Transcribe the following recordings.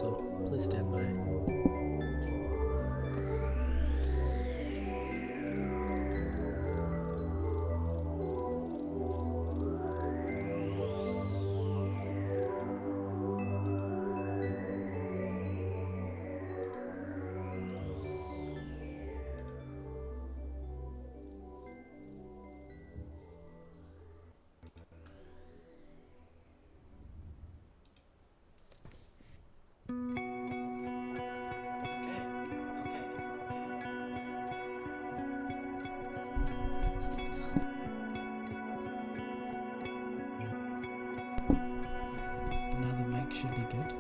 so please stand by. Now the mic should be good.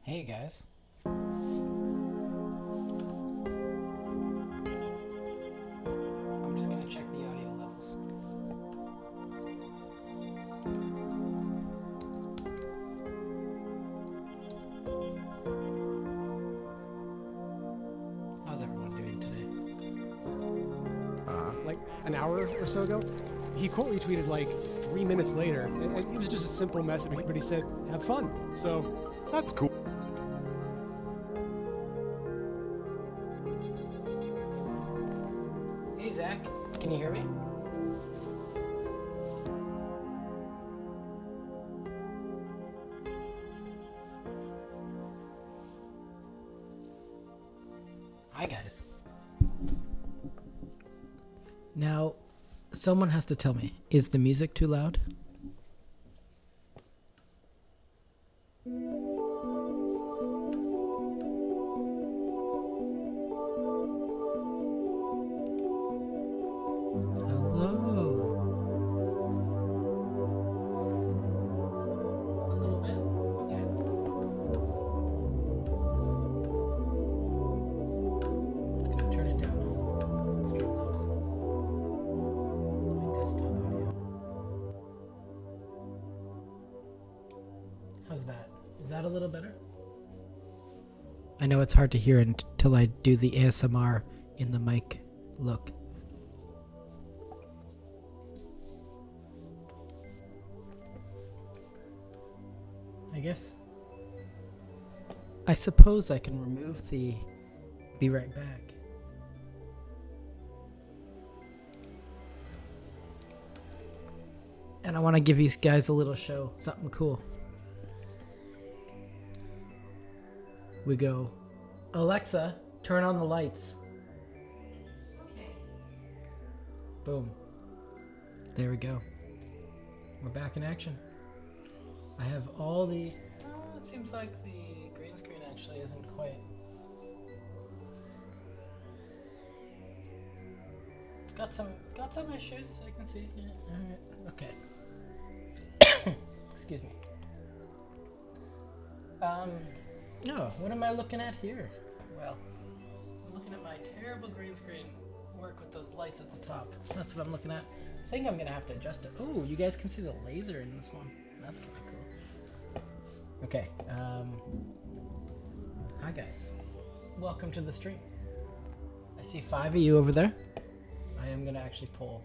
Hey guys. I'm just gonna check the audio levels. How's everyone doing today? Like an hour or so ago, he quote retweeted like 3 minutes later. It was just a simple message, but he said, "Have fun." So that's cool. Hey Zach, can you hear me? Hi guys. Now, someone has to tell me, is the music too loud? How's that? Is that a little better? I know it's hard to hear until I do the ASMR in the mic look. I guess. I suppose I can remove the be right back. And I want to give these guys a little show, something cool. We go, Alexa, turn on the lights. Okay. Boom. There we go. We're back in action. I have all the... Oh, it seems like the green screen actually isn't quite... It's got some issues, I can see. Yeah, alright, okay. Excuse me. Oh, what am I looking at here? Well, I'm looking at my terrible green screen work with those lights at the top. That's what I'm looking at. I think I'm gonna have to adjust it. Oh, you guys can see the laser in this one. That's kind of cool. Okay. Hi guys. Welcome to the stream. I see 5 of you over there. I am gonna actually pull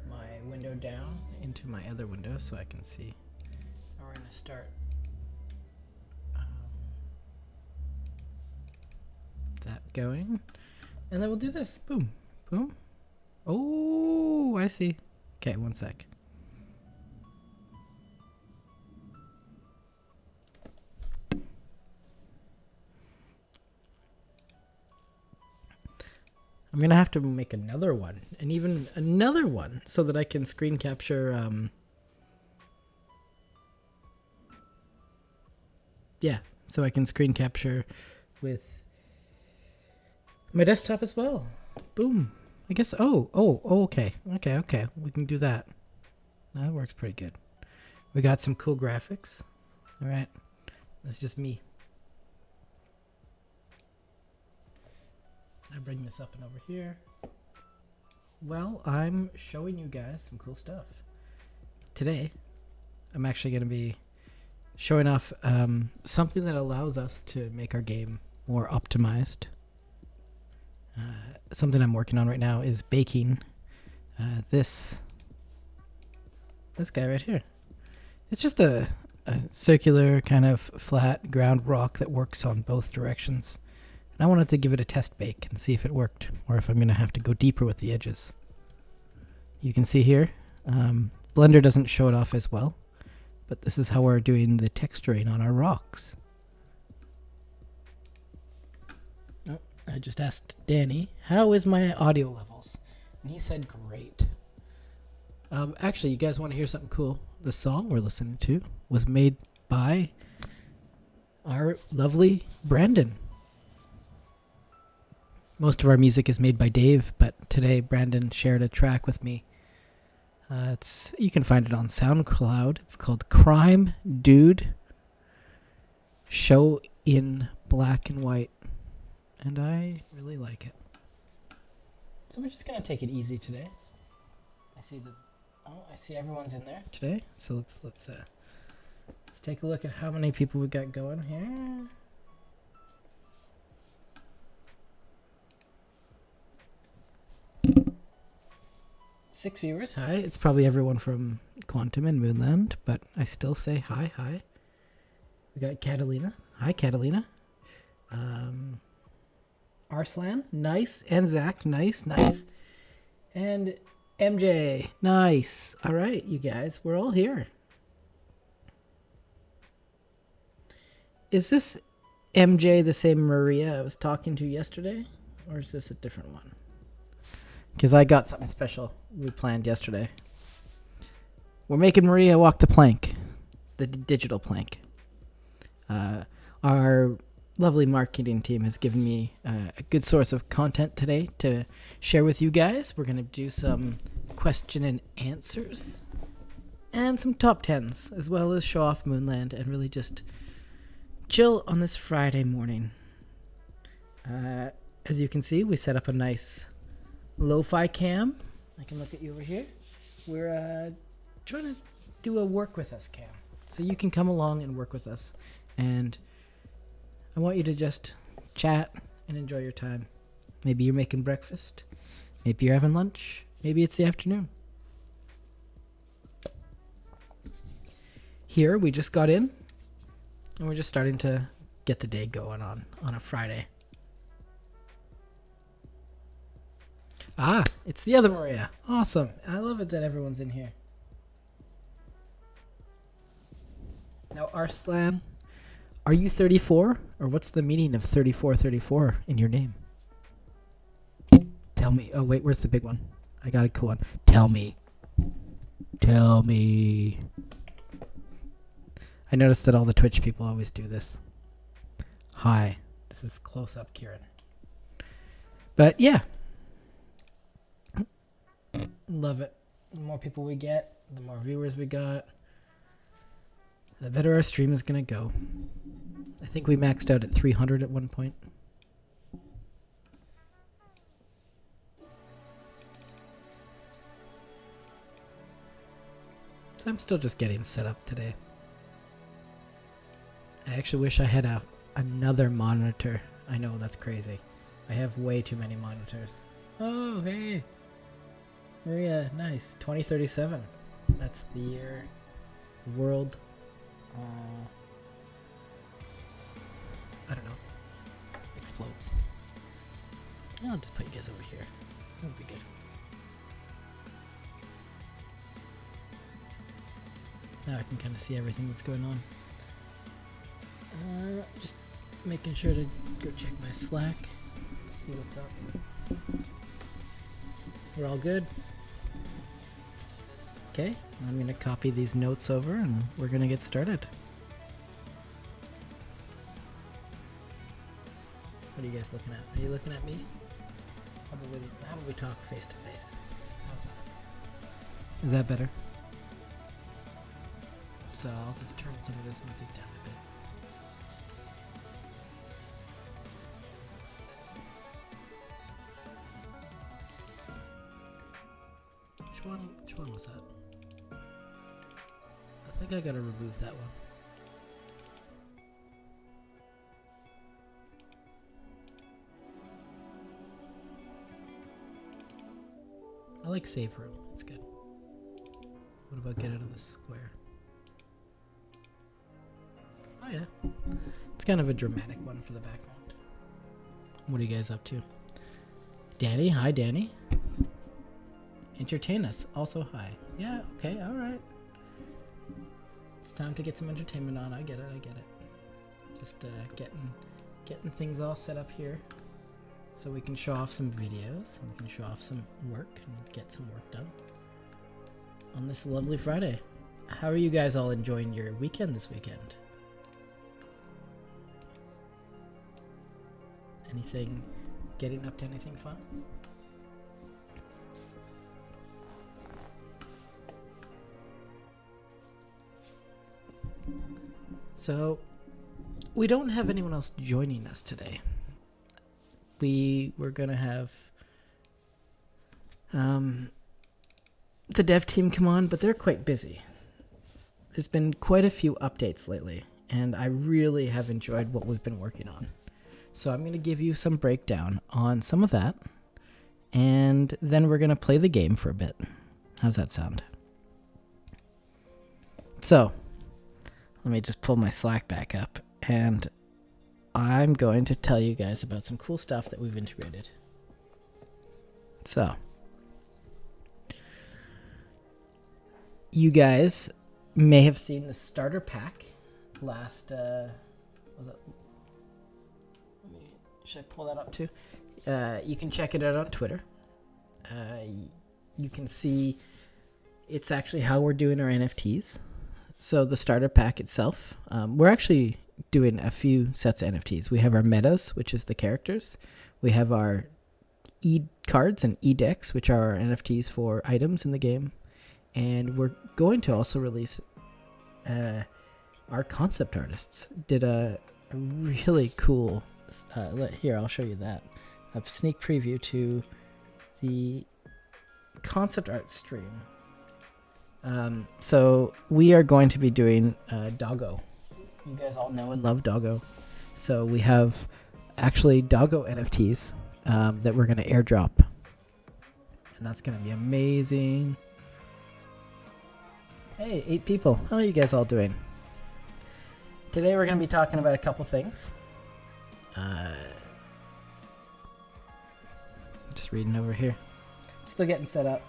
my window down into my other window so I can see. And we're gonna start that going, and then we'll do this. Boom, boom. Oh, I see. Okay, one sec. I'm gonna have to make another one, and even another one, so that I can screen capture. Yeah, so I can screen capture with my desktop as well. Boom. I guess. Oh, okay, okay. We can do that. That works pretty good. We got some cool graphics. All right, that's just me. I bring this up and over here. Well, I'm showing you guys some cool stuff. Today, I'm actually going to be showing off something that allows us to make our game more optimized. Something I'm working on right now is baking this guy right here. It's just a circular kind of flat ground rock that works on both directions. I wanted to give it a test bake and see if it worked, or if I'm going to have to go deeper with the edges. You can see here, Blender doesn't show it off as well, but this is how we're doing the texturing on our rocks. Oh, I just asked Danny, how is my audio levels? And he said great. Actually, you guys want to hear something cool? The song we're listening to was made by our lovely Brandon. Most of our music is made by Dave, but today Brandon shared a track with me. You can find it on SoundCloud. It's called Crime Dude Show in Black and White, and I really like it. So we're just gonna take it easy today. I see everyone's in there today. So let's take a look at how many people we got going here. 6 viewers. Hi. It's probably everyone from Quantum and Moonland, but I still say hi. We got Catalina. Hi, Catalina. Arslan. Nice. And Zach. Nice. And MJ. Nice. All right, you guys. We're all here. Is this MJ the same Maria I was talking to yesterday? Or is this a different one? Because I got something special we planned yesterday. We're making Maria walk the plank. The digital plank. Our lovely marketing team has given me a good source of content today to share with you guys. We're going to do some question and answers. And some top 10s. As well as show off Moonland and really just chill on this Friday morning. As you can see, we set up a nice lo-fi cam. I can look at you over here. We're trying to do a work with us cam. So you can come along and work with us. And I want you to just chat and enjoy your time. Maybe you're making breakfast. Maybe you're having lunch. Maybe it's the afternoon. Here, we just got in. And we're just starting to get the day going on a Friday. Ah, it's the other Maria. Awesome. I love it that everyone's in here. Now, Arslan, are you 34? Or what's the meaning of 3434 in your name? Tell me. Oh, wait, where's the big one? I got a cool one. Tell me. I noticed that all the Twitch people always do this. Hi. This is close up Kieran. But yeah. Love it. The more people we get, the more viewers we got, the better our stream is going to go. I think we maxed out at 300 at one point. So I'm still just getting set up today. I actually wish I had another monitor. I know, that's crazy. I have way too many monitors. Oh, hey. Maria, nice. 2037. That's the year the world, I don't know, explodes. I'll just put you guys over here. That'll be good. Now I can kind of see everything that's going on. Just making sure to go check my Slack. See what's up. We're all good? Okay, I'm going to copy these notes over and we're going to get started. What are you guys looking at? Are you looking at me? How about we talk face to face? How's that? Is that better? So I'll just turn some of this music down a bit. Which one was that? I think I gotta remove that one. I like save room, it's good. What about get out of the square? Oh yeah. It's kind of a dramatic one for the background. What are you guys up to? Danny, hi Danny. Entertain us. Also, hi. Yeah, okay, alright. It's time to get some entertainment on. I get it. Just getting things all set up here so we can show off some videos and we can show off some work and get some work done on this lovely Friday. How are you guys all enjoying your weekend this weekend? Getting up to anything fun? So, we don't have anyone else joining us today. We were going to have the dev team come on, but they're quite busy. There's been quite a few updates lately, and I really have enjoyed what we've been working on. So I'm going to give you some breakdown on some of that, and then we're going to play the game for a bit. How's that sound? So, let me just pull my Slack back up, and I'm going to tell you guys about some cool stuff that we've integrated. So, you guys may have seen the starter pack last, should I pull that up too? You can check it out on Twitter. You can see it's actually how we're doing our NFTs. So the starter pack itself, we're actually doing a few sets of NFTs. We have our metas, which is the characters. We have our e-cards and e-decks, which are our NFTs for items in the game. And we're going to also release our concept artists. Did a really cool, here, I'll show you that. A sneak preview to the concept art stream. So we are going to be doing Doggo. You guys all know and love Doggo. So we have actually Doggo NFTs that we're going to airdrop. And that's going to be amazing. Hey, 8 people. How are you guys all doing? Today we're going to be talking about a couple things. Just reading over here. Still getting set up.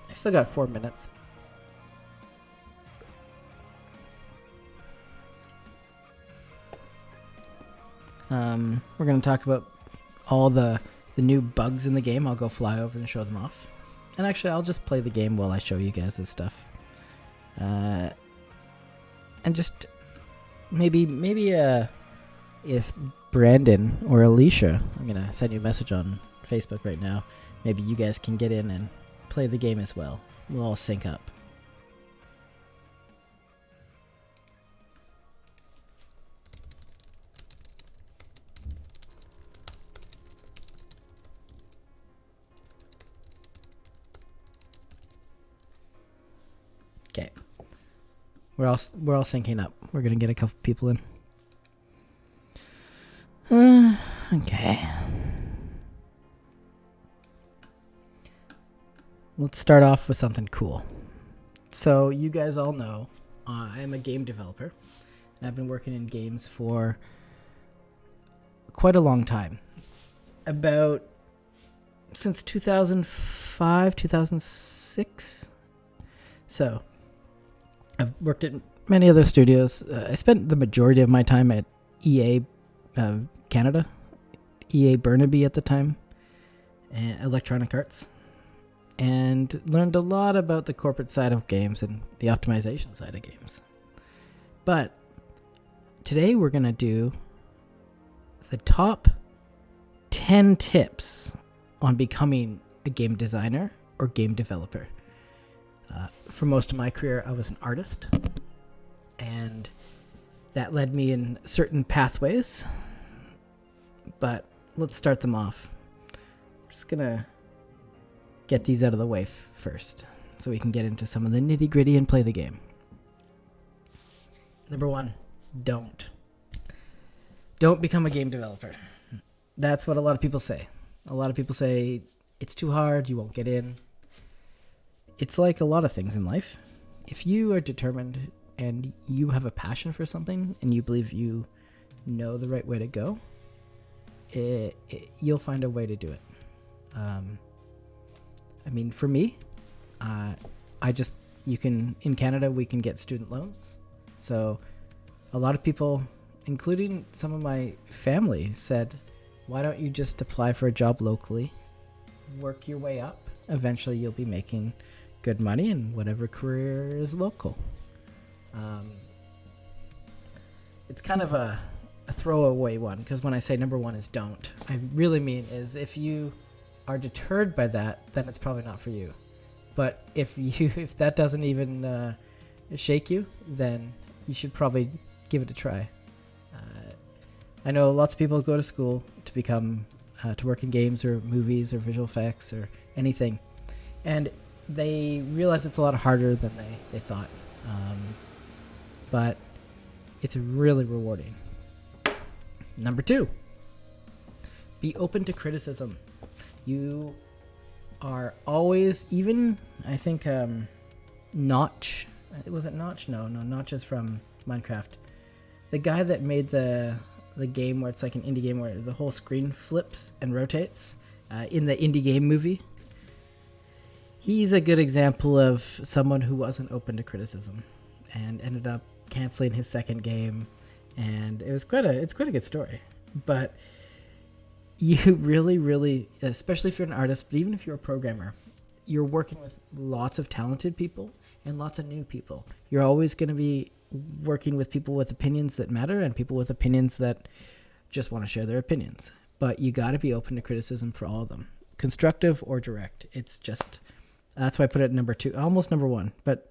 I still got 4 minutes. We're going to talk about all the new bugs in the game. I'll go fly over and show them off. And actually, I'll just play the game while I show you guys this stuff. And just maybe if Brandon or Alicia, I'm going to send you a message on Facebook right now. Maybe you guys can get in and play the game as well. We'll all sync up. Okay. We're all syncing up. We're gonna get a couple people in. Okay. Let's start off with something cool. So you guys all know I'm a game developer, and I've been working in games for quite a long time. About since 2005, 2006. So I've worked at many other studios. I spent the majority of my time at EA Canada, EA Burnaby at the time, and Electronic Arts, and learned a lot about the corporate side of games and the optimization side of games. But today we're going to do the top 10 tips on becoming a game designer or game developer. For most of my career, I was an artist, and that led me in certain pathways. But let's start them off. I'm just going to get these out of the way first so we can get into some of the nitty gritty and play the game. Number 1, don't become a game developer. That's what a lot of people say. A lot of people say it's too hard, you won't get in. It's like a lot of things in life. If you are determined and you have a passion for something and you believe you know the right way to go, you'll find a way to do it. I mean, for me, in Canada, we can get student loans. So a lot of people, including some of my family, said, why don't you just apply for a job locally, work your way up? Eventually you'll be making good money in whatever career is local. It's kind of a throwaway one, because when I say number 1 is don't, I really mean is if you are deterred by that, then it's probably not for you. But if that doesn't even shake you, then you should probably give it a try. I know lots of people go to school to become to work in games or movies or visual effects or anything, and they realize it's a lot harder than they thought. But it's really rewarding. Number 2, be open to criticism. You are always, even I think Notch, was it Notch? No, Notch is from Minecraft. The guy that made the game where it's like an indie game where the whole screen flips and rotates in the indie game movie. He's a good example of someone who wasn't open to criticism and ended up canceling his second game, and it's quite a good story. But you really, especially if you're an artist, but even if you're a programmer, you're working with lots of talented people and lots of new people. You're always going to be working with people with opinions that matter and people with opinions that just want to share their opinions. But you got to be open to criticism for all of them, constructive or direct. It's just, that's why I put it at number 2, almost number 1. But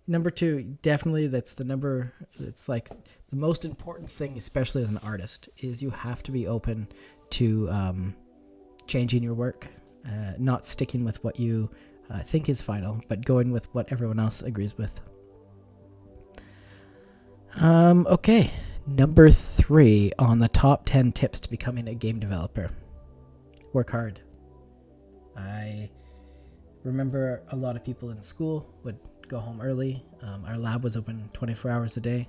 number 2, definitely it's like the most important thing, especially as an artist, is you have to be open to changing your work, not sticking with what you think is final, but going with what everyone else agrees with. Okay, number 3 on the top 10 tips to becoming a game developer. Work hard. I remember a lot of people in school would go home early. Our lab was open 24 hours a day.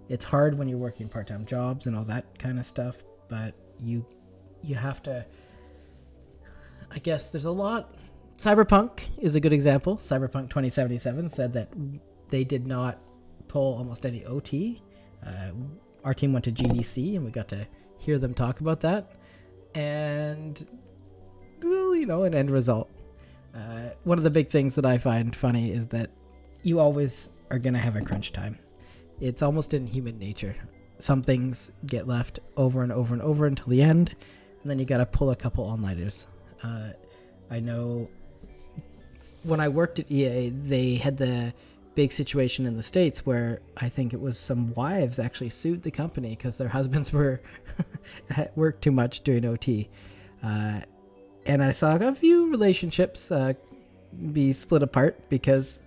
It's hard when you're working part-time jobs and all that kind of stuff, but you have to, I guess there's a lot. Cyberpunk is a good example. Cyberpunk 2077 said that they did not pull almost any OT. Our team went to GDC and we got to hear them talk about that. And, well, an end result. One of the big things that I find funny is that you always are going to have a crunch time. It's almost in human nature. Some things get left over and over and over until the end, and then you got to pull a couple all-nighters. I know when I worked at EA, they had the big situation in the States where I think it was some wives actually sued the company because their husbands were worked too much doing OT. And I saw a few relationships be split apart because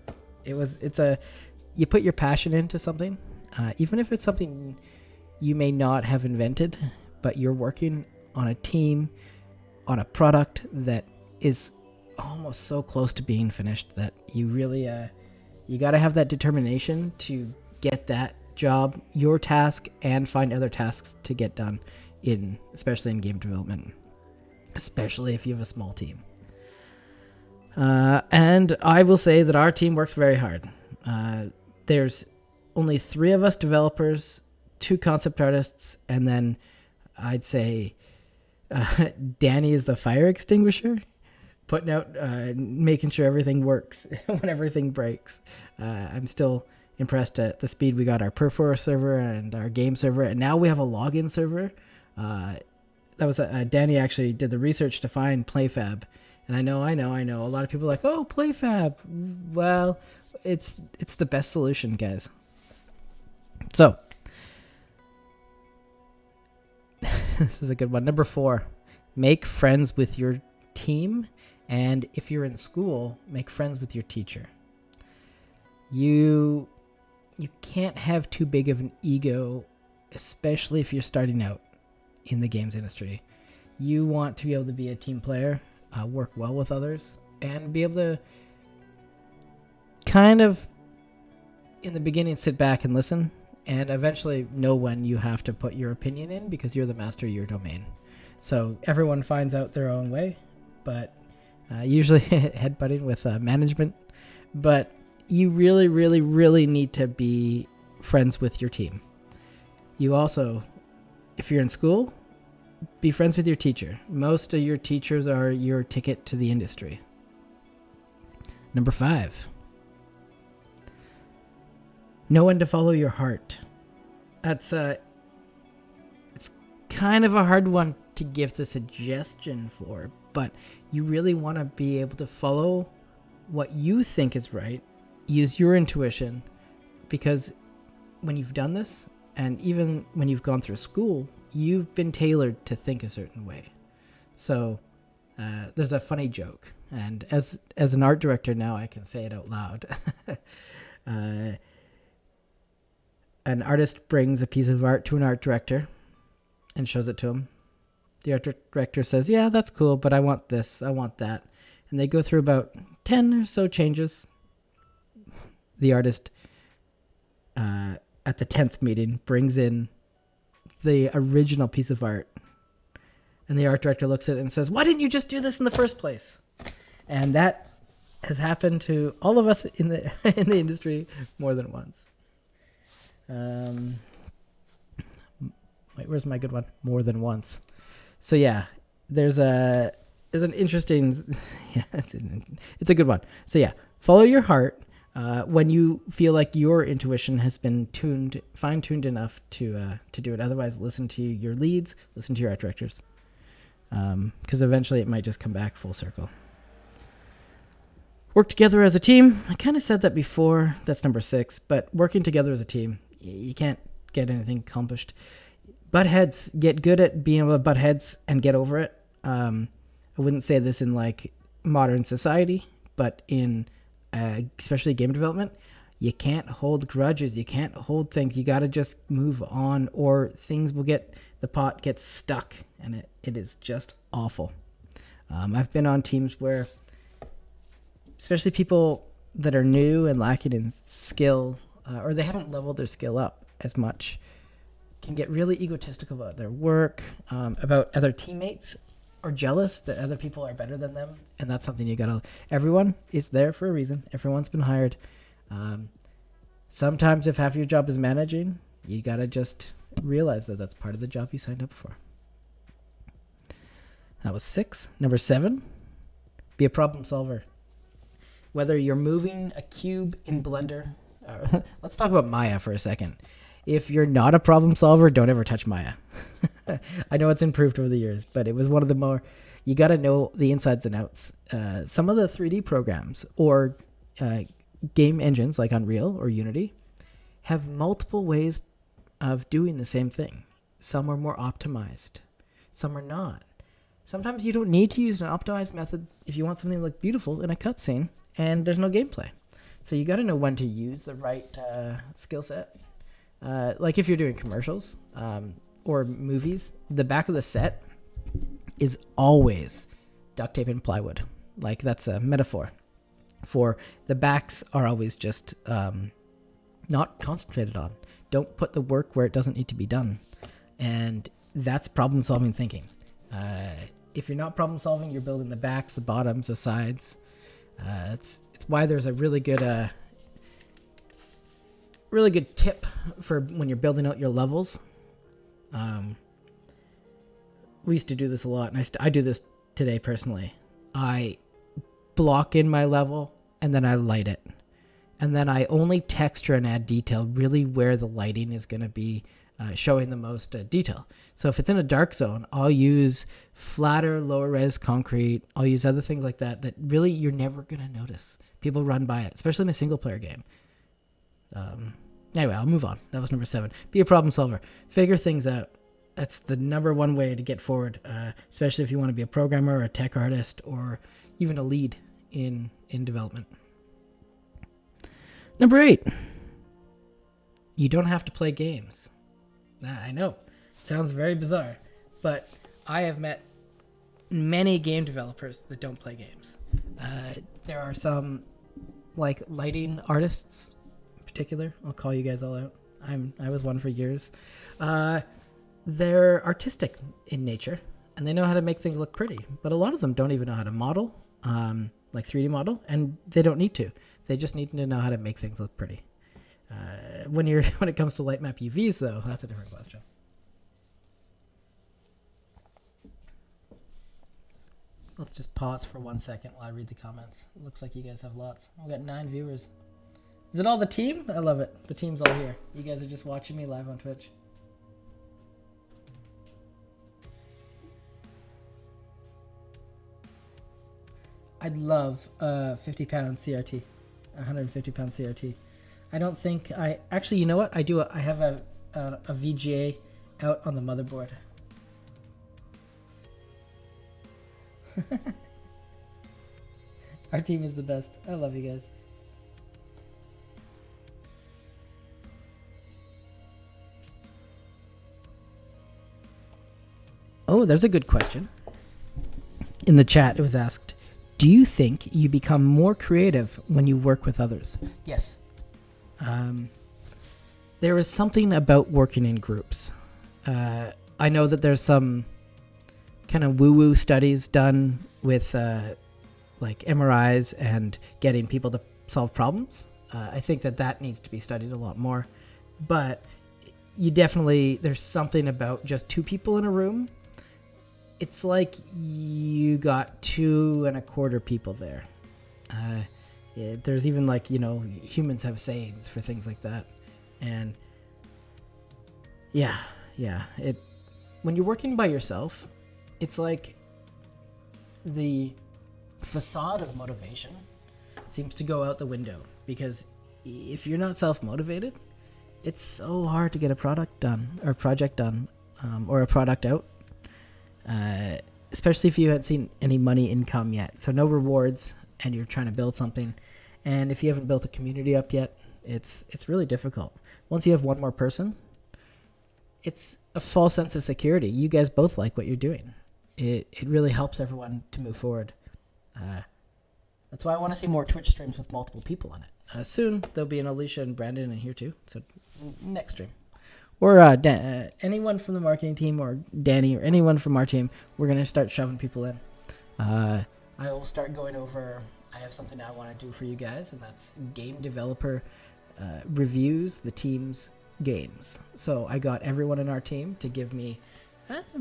you put your passion into something, even if it's something you may not have invented, but you're working on a team, on a product that is almost so close to being finished that you really you got to have that determination to get that job, your task, and find other tasks to get done especially in game development, especially if you have a small team. And I will say that our team works very hard. There's only 3 of us developers, 2 concept artists, and then I'd say Danny is the fire extinguisher, putting out, making sure everything works when everything breaks. I'm still impressed at the speed we got our Perfor server and our game server, and now we have a login server. That was Danny actually did the research to find PlayFab, and I know. A lot of people are like, oh, PlayFab. Well, it's the best solution, guys. So this is a good one. Number 4, make friends with your team, and if you're in school, make friends with your teacher. You can't have too big of an ego, especially if you're starting out in the games industry. You want to be able to be a team player, work well with others, and be able to kind of, in the beginning, sit back and listen, and eventually know when you have to put your opinion in because you're the master of your domain. So everyone finds out their own way, but usually headbutting with management. But you really, really, really need to be friends with your team. You also, if you're in school, be friends with your teacher. Most of your teachers are your ticket to the industry. Number 5, know when to follow your heart. That's it's kind of a hard one to give the suggestion for, but you really want to be able to follow what you think is right. Use your intuition, because when you've done this, and even when you've gone through school, you've been tailored to think a certain way. So there's a funny joke, and as an art director now, I can say it out loud. An artist brings a piece of art to an art director and shows it to him. The art director says, yeah, that's cool, but I want this, I want that. And they go through about 10 or so changes. The artist, at the 10th meeting, brings in the original piece of art. And the art director looks at it and says, why didn't you just do this in the first place? And that has happened to all of us in the industry more than once. Wait, where's my good one? More than once. So yeah, there's an interesting, yeah, it's a good one. So yeah, follow your heart when you feel like your intuition has been fine-tuned enough to do it. Otherwise, listen to your leads, listen to your art directors, because eventually it might just come back full circle. Work together as a team. I kind of said that before. That's number 6. But working together as a team, you can't get anything accomplished. Butt heads. Get good at being able to butt heads and get over it. I wouldn't say this in like modern society, but in especially game development, you can't hold grudges. You can't hold things. You got to just move on, or things will the pot gets stuck, and it is just awful. I've been on teams where, especially people that are new and lacking in skill, or they haven't leveled their skill up as much, can get really egotistical about their work, about other teammates, or jealous that other people are better than them. And that's something everyone is there for a reason. Everyone's been hired. Sometimes if half your job is managing, you gotta just realize that that's part of the job you signed up for. That was 6. Number 7, be a problem solver. Whether you're moving a cube in Blender, let's talk about Maya for a second. If you're not a problem solver, don't ever touch Maya. I know it's improved over the years, but it was one of the more, you got to know the insides and outs. Some of the 3D programs or game engines like Unreal or Unity have multiple ways of doing the same thing. Some are more optimized, some are not. Sometimes you don't need to use an optimized method if you want something to look beautiful in a cutscene and there's no gameplay. So you got to know when to use the right skill set. Like if you're doing commercials, or movies, the back of the set is always duct tape and plywood. Like, that's a metaphor for the backs are always just not concentrated on. Don't put the work where it doesn't need to be done. And that's problem solving thinking. If you're not problem solving, you're building the backs, the bottoms, the sides. It's why there's a really good tip for when you're building out your levels. We used to do this a lot, and I do this today personally. I block in my level, and then I light it. And then I only texture and add detail really where the lighting is going to be showing the most detail. So if it's in a dark zone, I'll use flatter, lower res concrete. I'll use other things like that really you're never going to notice. People run by it, especially in a single player game. Anyway, I'll move on. That was number 7. Be a problem solver. Figure things out. That's the number one way to get forward, especially if you want to be a programmer or a tech artist or even a lead in development. Number 8. You don't have to play games. I know. It sounds very bizarre, but I have met many game developers that don't play games. There are some like lighting artists in particular. I'll call you guys all out. I was one for years. They're artistic in nature and they know how to make things look pretty, but a lot of them don't even know how to model, like 3D model, and they don't need to. They just need to know how to make things look pretty. When it comes to light map UVs, though, that's a different question. Let's just pause for 1 second while I read the comments. It looks like you guys have lots. We've got 9 viewers. Is it all the team? I love it. The team's all here. You guys are just watching me live on Twitch. I'd love a 50-pound CRT, 150-pound CRT. I don't think I... Actually, you know what? I have a VGA out on the motherboard. Our team is the best. I love you guys. Oh, there's a good question. In the chat, it was asked, do you think you become more creative when you work with others? Yes. There is something about working in groups. I know that there's some kind of woo-woo studies done with like MRIs and getting people to solve problems. I think that needs to be studied a lot more. But there's something about just 2 people in a room. It's like you got 2.25 people there. There's even like, humans have sayings for things like that. And yeah. When you're working by yourself, it's like the facade of motivation seems to go out the window, because if you're not self-motivated, it's so hard to get a product done or project done, or a product out. Especially if you haven't seen any money income yet. So no rewards, and you're trying to build something. And if you haven't built a community up yet, it's really difficult. Once you have one more person, it's a false sense of security. You guys both like what you're doing. It really helps everyone to move forward. That's why I want to see more Twitch streams with multiple people on it. Soon there'll be an Alicia and Brandon in here too. So next stream. Or anyone from the marketing team, or Danny, or anyone from our team, we're going to start shoving people in. I will start going over, I have something I want to do for you guys, and that's game developer reviews the team's games. So I got everyone in our team to give me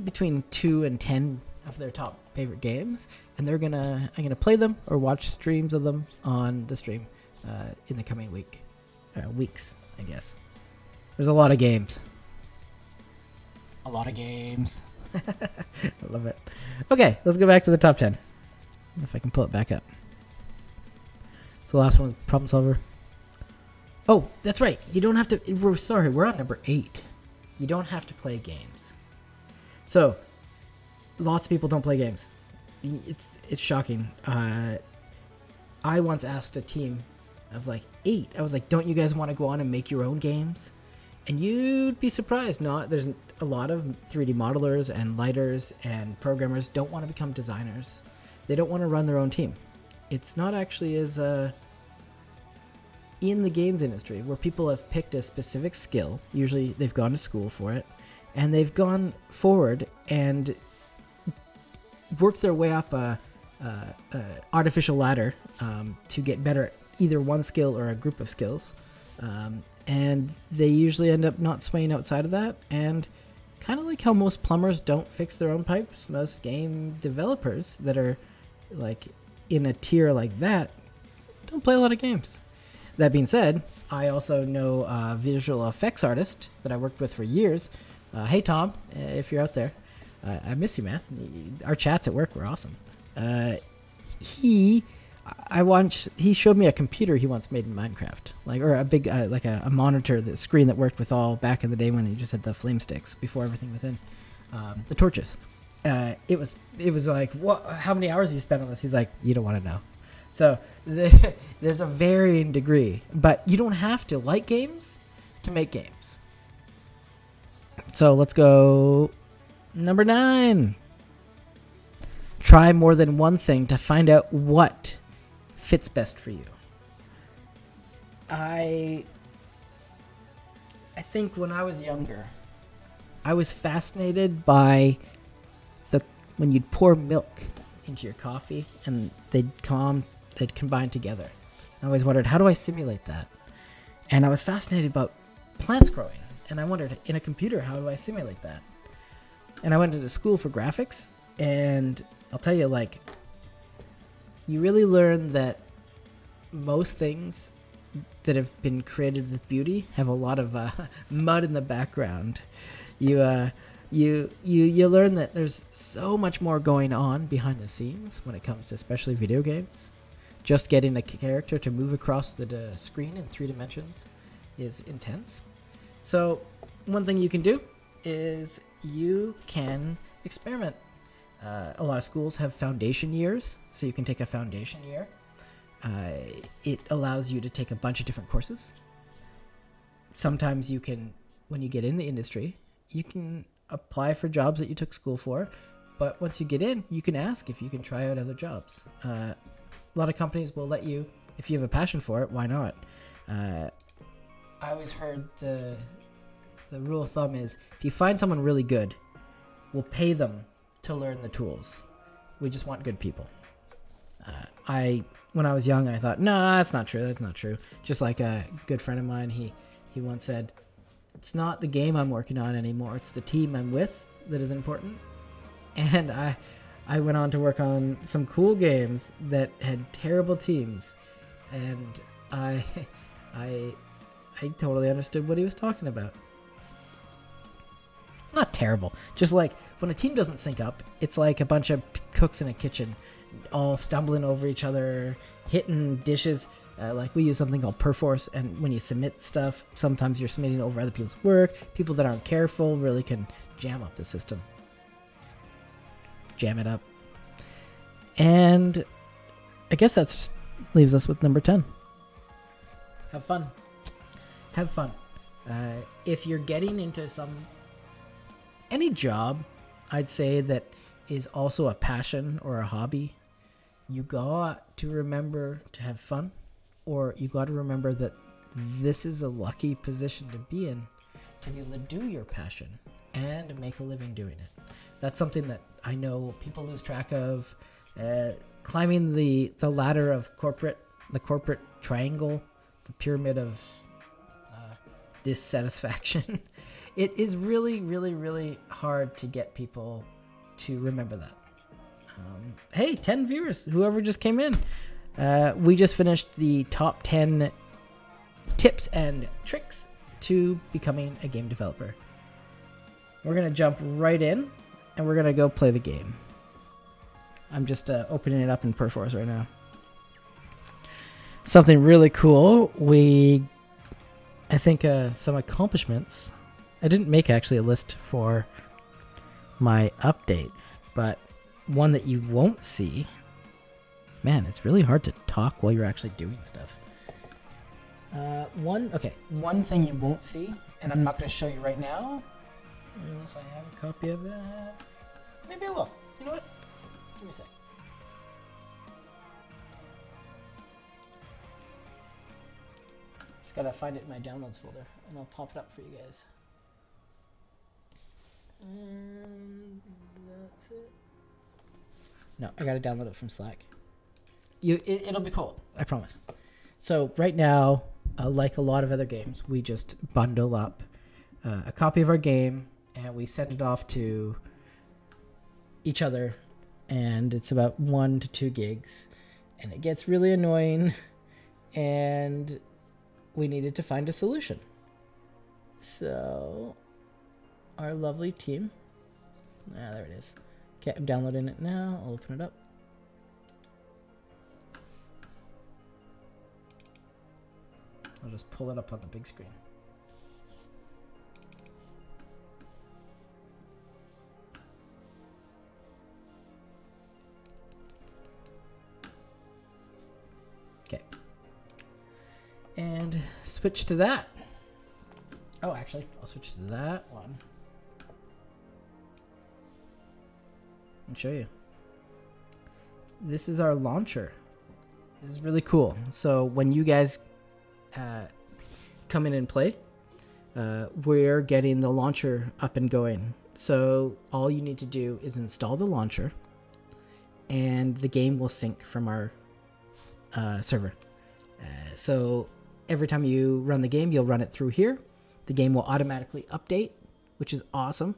between 2 and 10 of their top favorite games, and I'm gonna play them or watch streams of them on the stream in the coming weeks, I guess. There's a lot of games. I love it. Okay, let's go back to the top 10. If I can pull it back up. So the last one is problem solver. Oh, that's right. You don't have to... We're on number 8. You don't have to play games. So, lots of people don't play games. It's shocking. I once asked a team of like 8. I was like, don't you guys want to go on and make your own games? And you'd be surprised. a lot of 3D modelers and lighters and programmers don't want to become designers. They don't want to run their own team. It's not actually as in the games industry where people have picked a specific skill. Usually they've gone to school for it, and they've gone forward and worked their way up a artificial ladder to get better at either one skill or a group of skills. And they usually end up not swaying outside of that. And kind of like how most plumbers don't fix their own pipes, most game developers that are like in a tier like that don't play a lot of games. That being said, I also know a visual effects artist that I worked with for years. Hey Tom, if you're out there, I miss you, man. Our chats at work were awesome. He showed me a computer he once made in Minecraft, or a big a monitor, the screen that worked with all back in the day when you just had the flame sticks before everything was in, the torches. It was like, what? How many hours you spent on this? He's like, you don't want to know. So there's a varying degree, but you don't have to like games to make games. So let's go number 9. Try more than one thing to find out what fits best for you. I think when I was younger, I was fascinated by when you'd pour milk into your coffee and they'd combine together. I always wondered, how do I simulate that? And I was fascinated about plants growing, and I wondered, in a computer, how do I simulate that? And I went into school for graphics, and I'll tell you, you really learn that most things that have been created with beauty have a lot of mud in the background. You learn that there's so much more going on behind the scenes when it comes to especially video games. Just getting a character to move across the screen in 3 dimensions is intense. So one thing you can do is you can experiment. A lot of schools have foundation years, so you can take a foundation year. It allows you to take a bunch of different courses. Sometimes you can, when you get in the industry, you can apply for jobs that you took school for, but once you get in, you can ask if you can try out other jobs. A lot of companies will let you, if you have a passion for it, why not? I always heard the rule of thumb is, if you find someone really good, we'll pay them to learn the tools. We just want good people. When I was young, I thought, no, that's not true. Just like a good friend of mine, he once said, it's not the game I'm working on anymore, it's the team I'm with that is important. And I went on to work on some cool games that had terrible teams, and I totally understood what he was talking about. Not terrible, just like when a team doesn't sync up, it's like a bunch of cooks in a kitchen all stumbling over each other, hitting dishes. We use something called Perforce, and when you submit stuff, sometimes you're submitting over other people's work. People that aren't careful really can jam up the system. Jam it up. And I guess that just leaves us with number 10. Have fun. Have fun. If you're getting into any job, I'd say that is also a passion or a hobby, you got to remember to have fun, or you got to remember that this is a lucky position to be in, to be able to do your passion and make a living doing it. That's something that I know people lose track of. Climbing the ladder of the corporate triangle, the pyramid of dissatisfaction. It is really, really, really hard to get people to remember that. Hey, 10 viewers, whoever just came in. We just finished the top 10 tips and tricks to becoming a game developer. We're going to jump right in, and we're going to go play the game. I'm just opening it up in Perforce right now. Something really cool. I think some accomplishments. I didn't make actually a list for my updates, but one that you won't see. Man, it's really hard to talk while you're actually doing stuff. One thing you won't see, and I'm not going to show you right now. Unless I have a copy of it. Maybe I will. You know what? Give me a sec. Just gotta find it in my downloads folder, and I'll pop it up for you guys. And that's it. No, I gotta download it from Slack. It'll be cool. I promise. So right now, like a lot of other games, we just bundle up a copy of our game and we send it off to each other, and it's about 1 to 2 gigs, and it gets really annoying, and we needed to find a solution. So our lovely team, there it is. Okay, I'm downloading it now. I'll open it up. I'll just pull it up on the big screen. Okay. And switch to that. Oh, actually, I'll switch to that one. And show you. This is our launcher. This is really cool. So when you guys come in and play, we're getting the launcher up and going. So all you need to do is install the launcher, and the game will sync from our server. So every time you run the game, you'll run it through here. The game will automatically update, which is awesome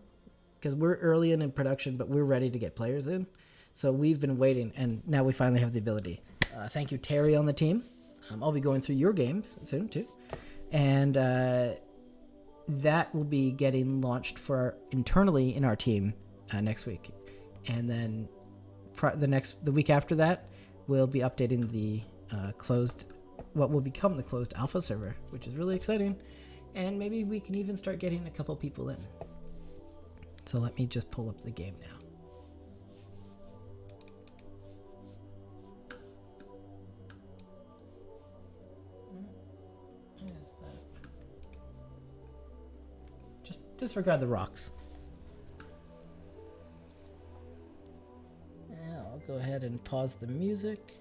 because we're early in production, but we're ready to get players in. So we've been waiting, and now we finally have the ability. Thank you, Terry, on the team. I'll be going through your games soon, too. And that will be getting launched for internally in our team next week. And then the week after that, we'll be updating the what will become the closed alpha server, which is really exciting. And maybe we can even start getting a couple people in. So let me just pull up the game now. Just disregard the rocks. Yeah, I'll go ahead and pause the music.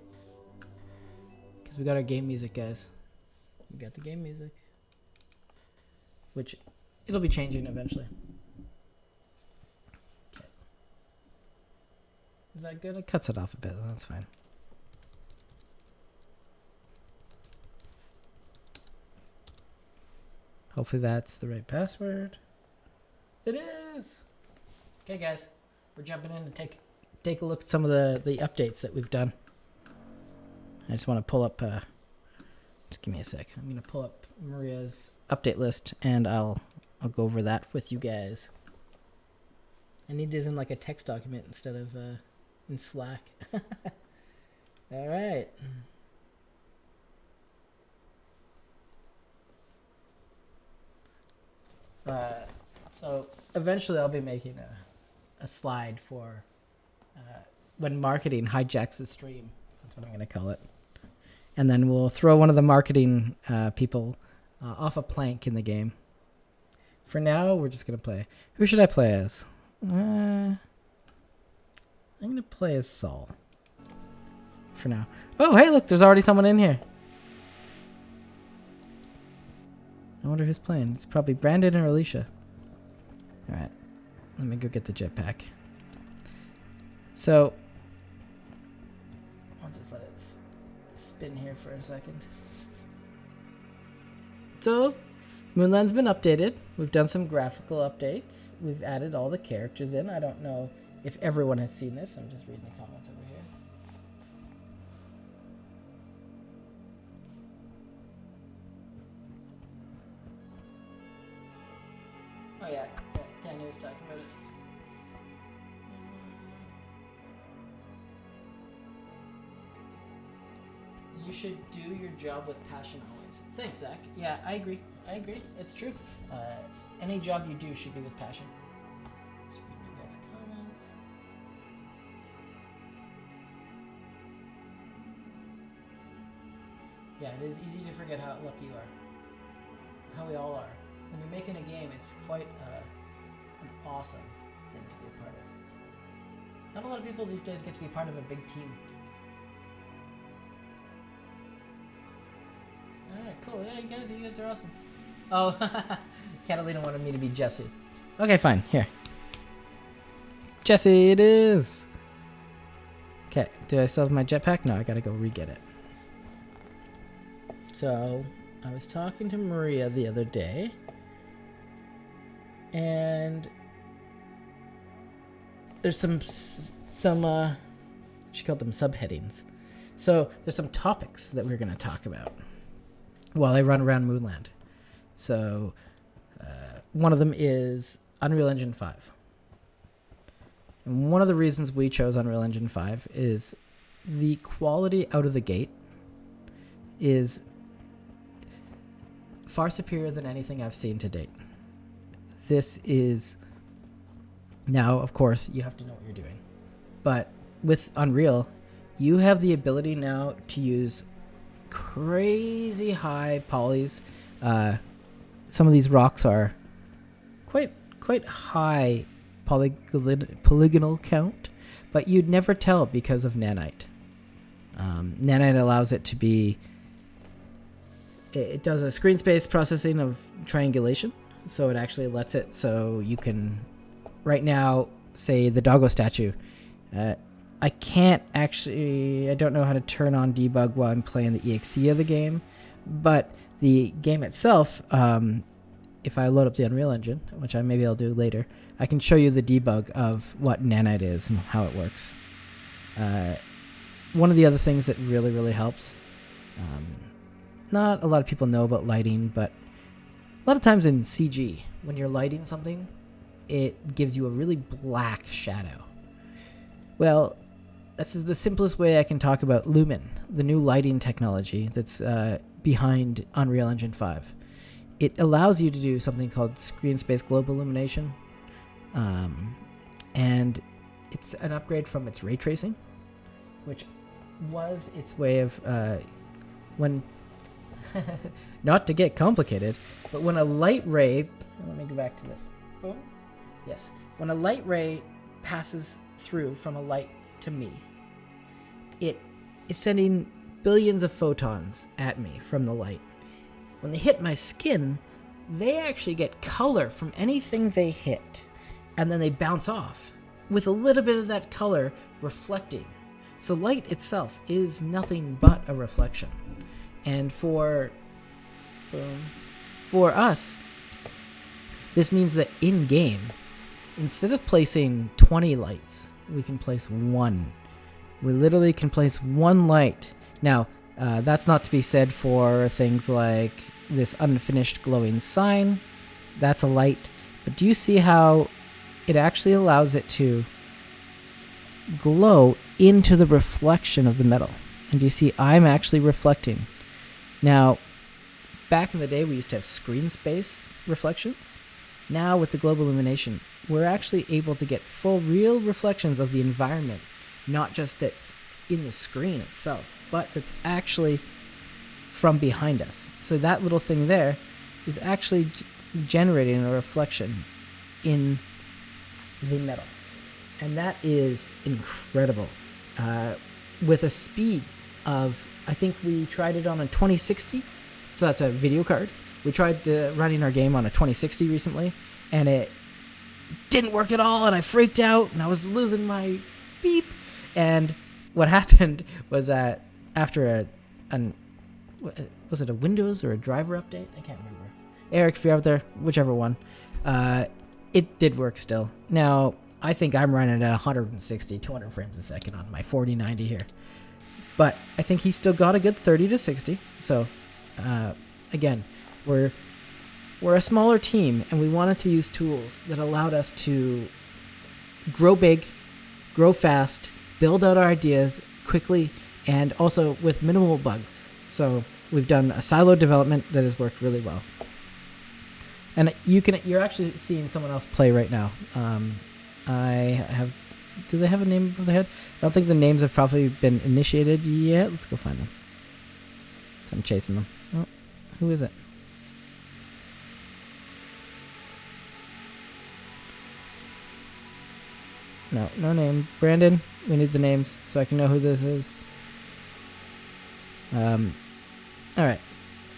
Because we got our game music, guys. We got the game music. Which it'll be changing eventually. Okay. Is that good? It cuts it off a bit. That's fine. Hopefully that's the right password. It is. Okay, guys, we're jumping in to take a look at some of the updates that we've done. I just want to pull up. Just give me a sec. I'm gonna pull up Maria's update list, and I'll go over that with you guys. I need this in like a text document instead of in Slack. All right. So eventually I'll be making a slide for when marketing hijacks the stream. That's what I'm going to call it. And then we'll throw one of the marketing people off a plank in the game. For now, we're just going to play. Who should I play as? I'm going to play as Saul. For now. Oh, hey, look, there's already someone in here. I wonder who's playing. It's probably Brandon or Alicia. Alright. Let me go get the jetpack. So, I'll just let it spin here for a second. So, Moonland's been updated. We've done some graphical updates. We've added all the characters in. I don't know if everyone has seen this. I'm just reading the comments over here. Oh yeah, Danny was talking about it. You should do your job with passion always. Thanks, Zach. Yeah, I agree. It's true. Any job you do should be with passion. Just read you guys' comments. Yeah, it is easy to forget how lucky you are. How we all are. When you're making a game, it's quite an awesome thing to be a part of. Not a lot of people these days get to be part of a big team. Alright, cool. Yeah, you guys are awesome. Oh, Catalina wanted me to be Jesse. Okay, fine. Here. Jesse it is! Okay, do I still have my jetpack? No, I gotta go re-get it. So, I was talking to Maria the other day, and there's some she called them subheadings. So, there's some topics that we're gonna talk about while I run around Moonland. So, one of them is Unreal Engine 5. And one of the reasons we chose Unreal Engine 5 is the quality out of the gate is far superior than anything I've seen to date. This is... Now, of course, you have to know what you're doing. But with Unreal, you have the ability now to use crazy high polys. Some of these rocks are quite high polygonal count, but you'd never tell because of nanite. Nanite allows it to be... It does a screen space processing of triangulation, so it actually lets it so you can... Right now, say the doggo statue, I can't actually... I don't know how to turn on debug while I'm playing the EXE of the game, but the game itself, if I load up the Unreal Engine, which maybe I'll do later, I can show you the debug of what nanite is and how it works. One of the other things that really, really helps, not a lot of people know about lighting, but a lot of times in CG, when you're lighting something, it gives you a really black shadow. Well, this is the simplest way I can talk about Lumen, the new lighting technology that's behind Unreal Engine 5. It allows you to do something called screen space global illumination, and it's an upgrade from its ray tracing, which was its way of when not to get complicated, but when a light ray, let me go back to this. Boom. Yes, when a light ray passes through from a light to me, it is sending billions of photons at me from the light. When they hit my skin, they actually get color from anything they hit, and then they bounce off, with a little bit of that color reflecting. So light itself is nothing but a reflection. And for us, this means that in-game, instead of placing 20 lights, we can place one. We literally can place one light. Now, that's not to be said for things like this unfinished glowing sign. That's a light. But do you see how it actually allows it to glow into the reflection of the metal? And do you see I'm actually reflecting? Now, back in the day, we used to have screen space reflections. Now, with the global illumination, we're actually able to get full, real reflections of the environment, not just that's in the screen itself, but that's actually from behind us. So that little thing there is actually generating a reflection in the metal. And that is incredible. With a speed of, I think we tried it on a 2060, so that's a video card. We tried running our game on a 2060 recently, and it didn't work at all, and I freaked out, and I was losing my beep. And what happened was that after was it a Windows or a driver update? I can't remember. Eric, if you're out there, whichever one, it did work still. Now, I think I'm running at 160, 200 frames a second on my 4090 here. But I think he still got a good 30 to 60. So, again, we're a smaller team, and we wanted to use tools that allowed us to grow big, grow fast, build out our ideas quickly, and also with minimal bugs. So we've done a siloed development that has worked really well. And you're actually seeing someone else play right now. Do they have a name above their head? I don't think the names have probably been initiated yet. Let's go find them. So I'm chasing them. Oh, who is it? No name. Brandon, we need the names so I can know who this is. Alright.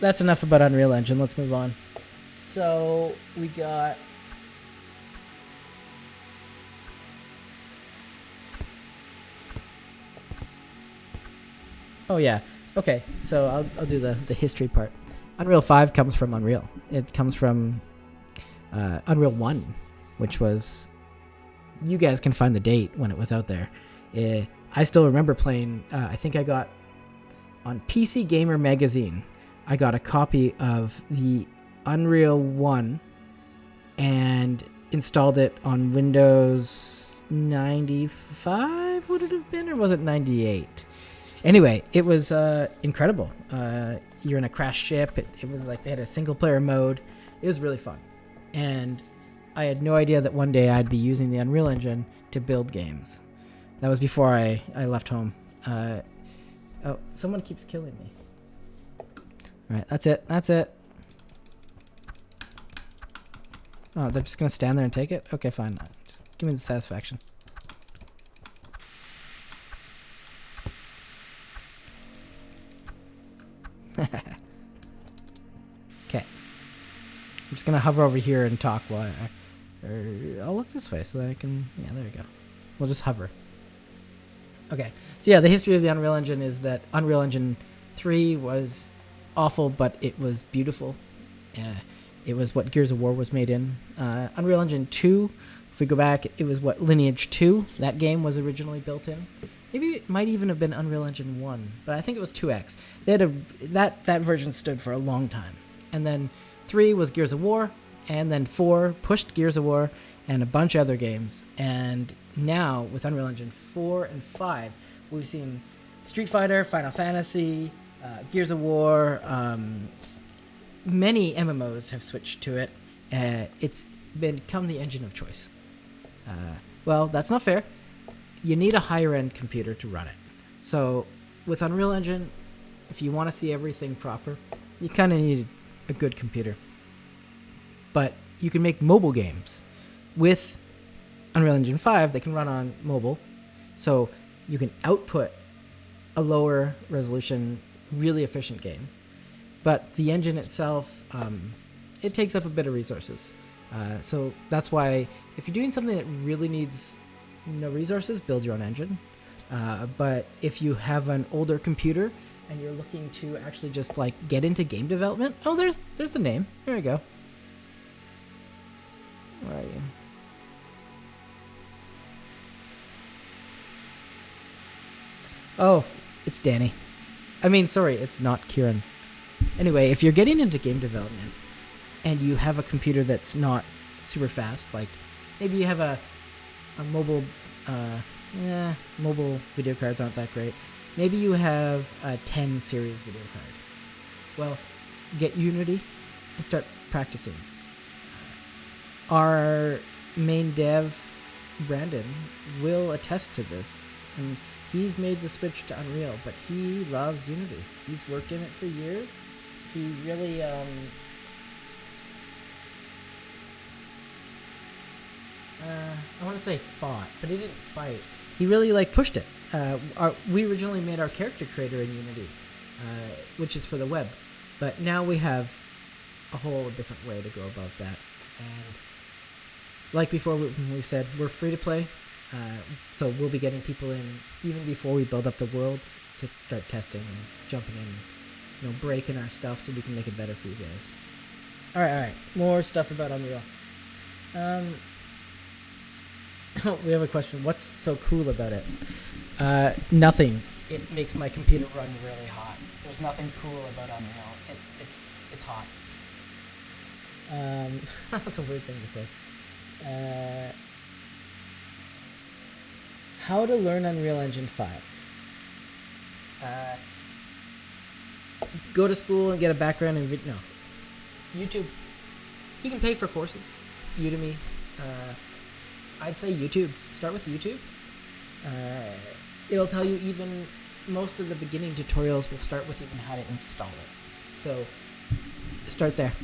That's enough about Unreal Engine. Let's move on. So, we got... Oh, yeah. Okay, so I'll do the history part. Unreal 5 comes from Unreal. It comes from Unreal 1, which was... You guys can find the date when it was out there. I still remember playing... I think I got... On PC Gamer Magazine, I got a copy of the Unreal 1 and installed it on Windows 95, would it have been? Or was it 98? Anyway, it was incredible. You're in a crashed ship. It was like they had a single-player mode. It was really fun. And I had no idea that one day I'd be using the Unreal Engine to build games. That was before I left home. Oh, someone keeps killing me. Alright, that's it. Oh, they're just gonna stand there and take it? Okay, fine. Just give me the satisfaction. Okay. I'm just gonna hover over here and talk while I'll look this way so that I can... Yeah, there we go. We'll just hover. Okay, so yeah, the history of the Unreal Engine is that Unreal Engine 3 was awful, but it was beautiful. It was what Gears of War was made in. Unreal Engine 2, if we go back, it was what Lineage 2, that game was originally built in. Maybe it might even have been Unreal Engine 1, but I think it was 2X. They had that version stood for a long time. And then 3 was Gears of War, and then 4 pushed Gears of War, and a bunch of other games. And now, with Unreal Engine 4 and 5, we've seen Street Fighter, Final Fantasy, Gears of War. Many MMOs have switched to it. It's become the engine of choice. Well, that's not fair. You need a higher-end computer to run it. So, with Unreal Engine, if you want to see everything proper, you kind of need a good computer. But you can make mobile games with Unreal Engine 5 that can run on mobile. So you can output a lower resolution, really efficient game. But the engine itself, it takes up a bit of resources. So that's why if you're doing something that really needs no resources, build your own engine. But if you have an older computer and you're looking to actually just like get into game development, oh, there's the name. There we go. Where are you? Oh, it's Danny. I mean, sorry, it's not Kieran. Anyway, if you're getting into game development and you have a computer that's not super fast, like maybe you have a mobile, mobile video cards aren't that great. Maybe you have a 10 series video card. Well, get Unity and start practicing. Our main dev, Brandon, will attest to this. And he's made the switch to Unreal, but he loves Unity. He's worked in it for years. He really, I want to say fought, but he didn't fight. He really, pushed it. We originally made our character creator in Unity, which is for the web. But now we have a whole different way to go about that. And like before, we said, we're free to play. So we'll be getting people in even before we build up the world to start testing and jumping in, breaking our stuff so we can make it better for you guys. All right. More stuff about Unreal. We have a question. What's so cool about it? Nothing. It makes my computer run really hot. There's nothing cool about Unreal. It's hot. That was a weird thing to say. How to learn Unreal Engine 5. Go to school and get a background in no. YouTube. You can pay for courses. Udemy. I'd say YouTube. Start with YouTube. It'll tell you even most of the beginning tutorials will start with even how to install it. So start there.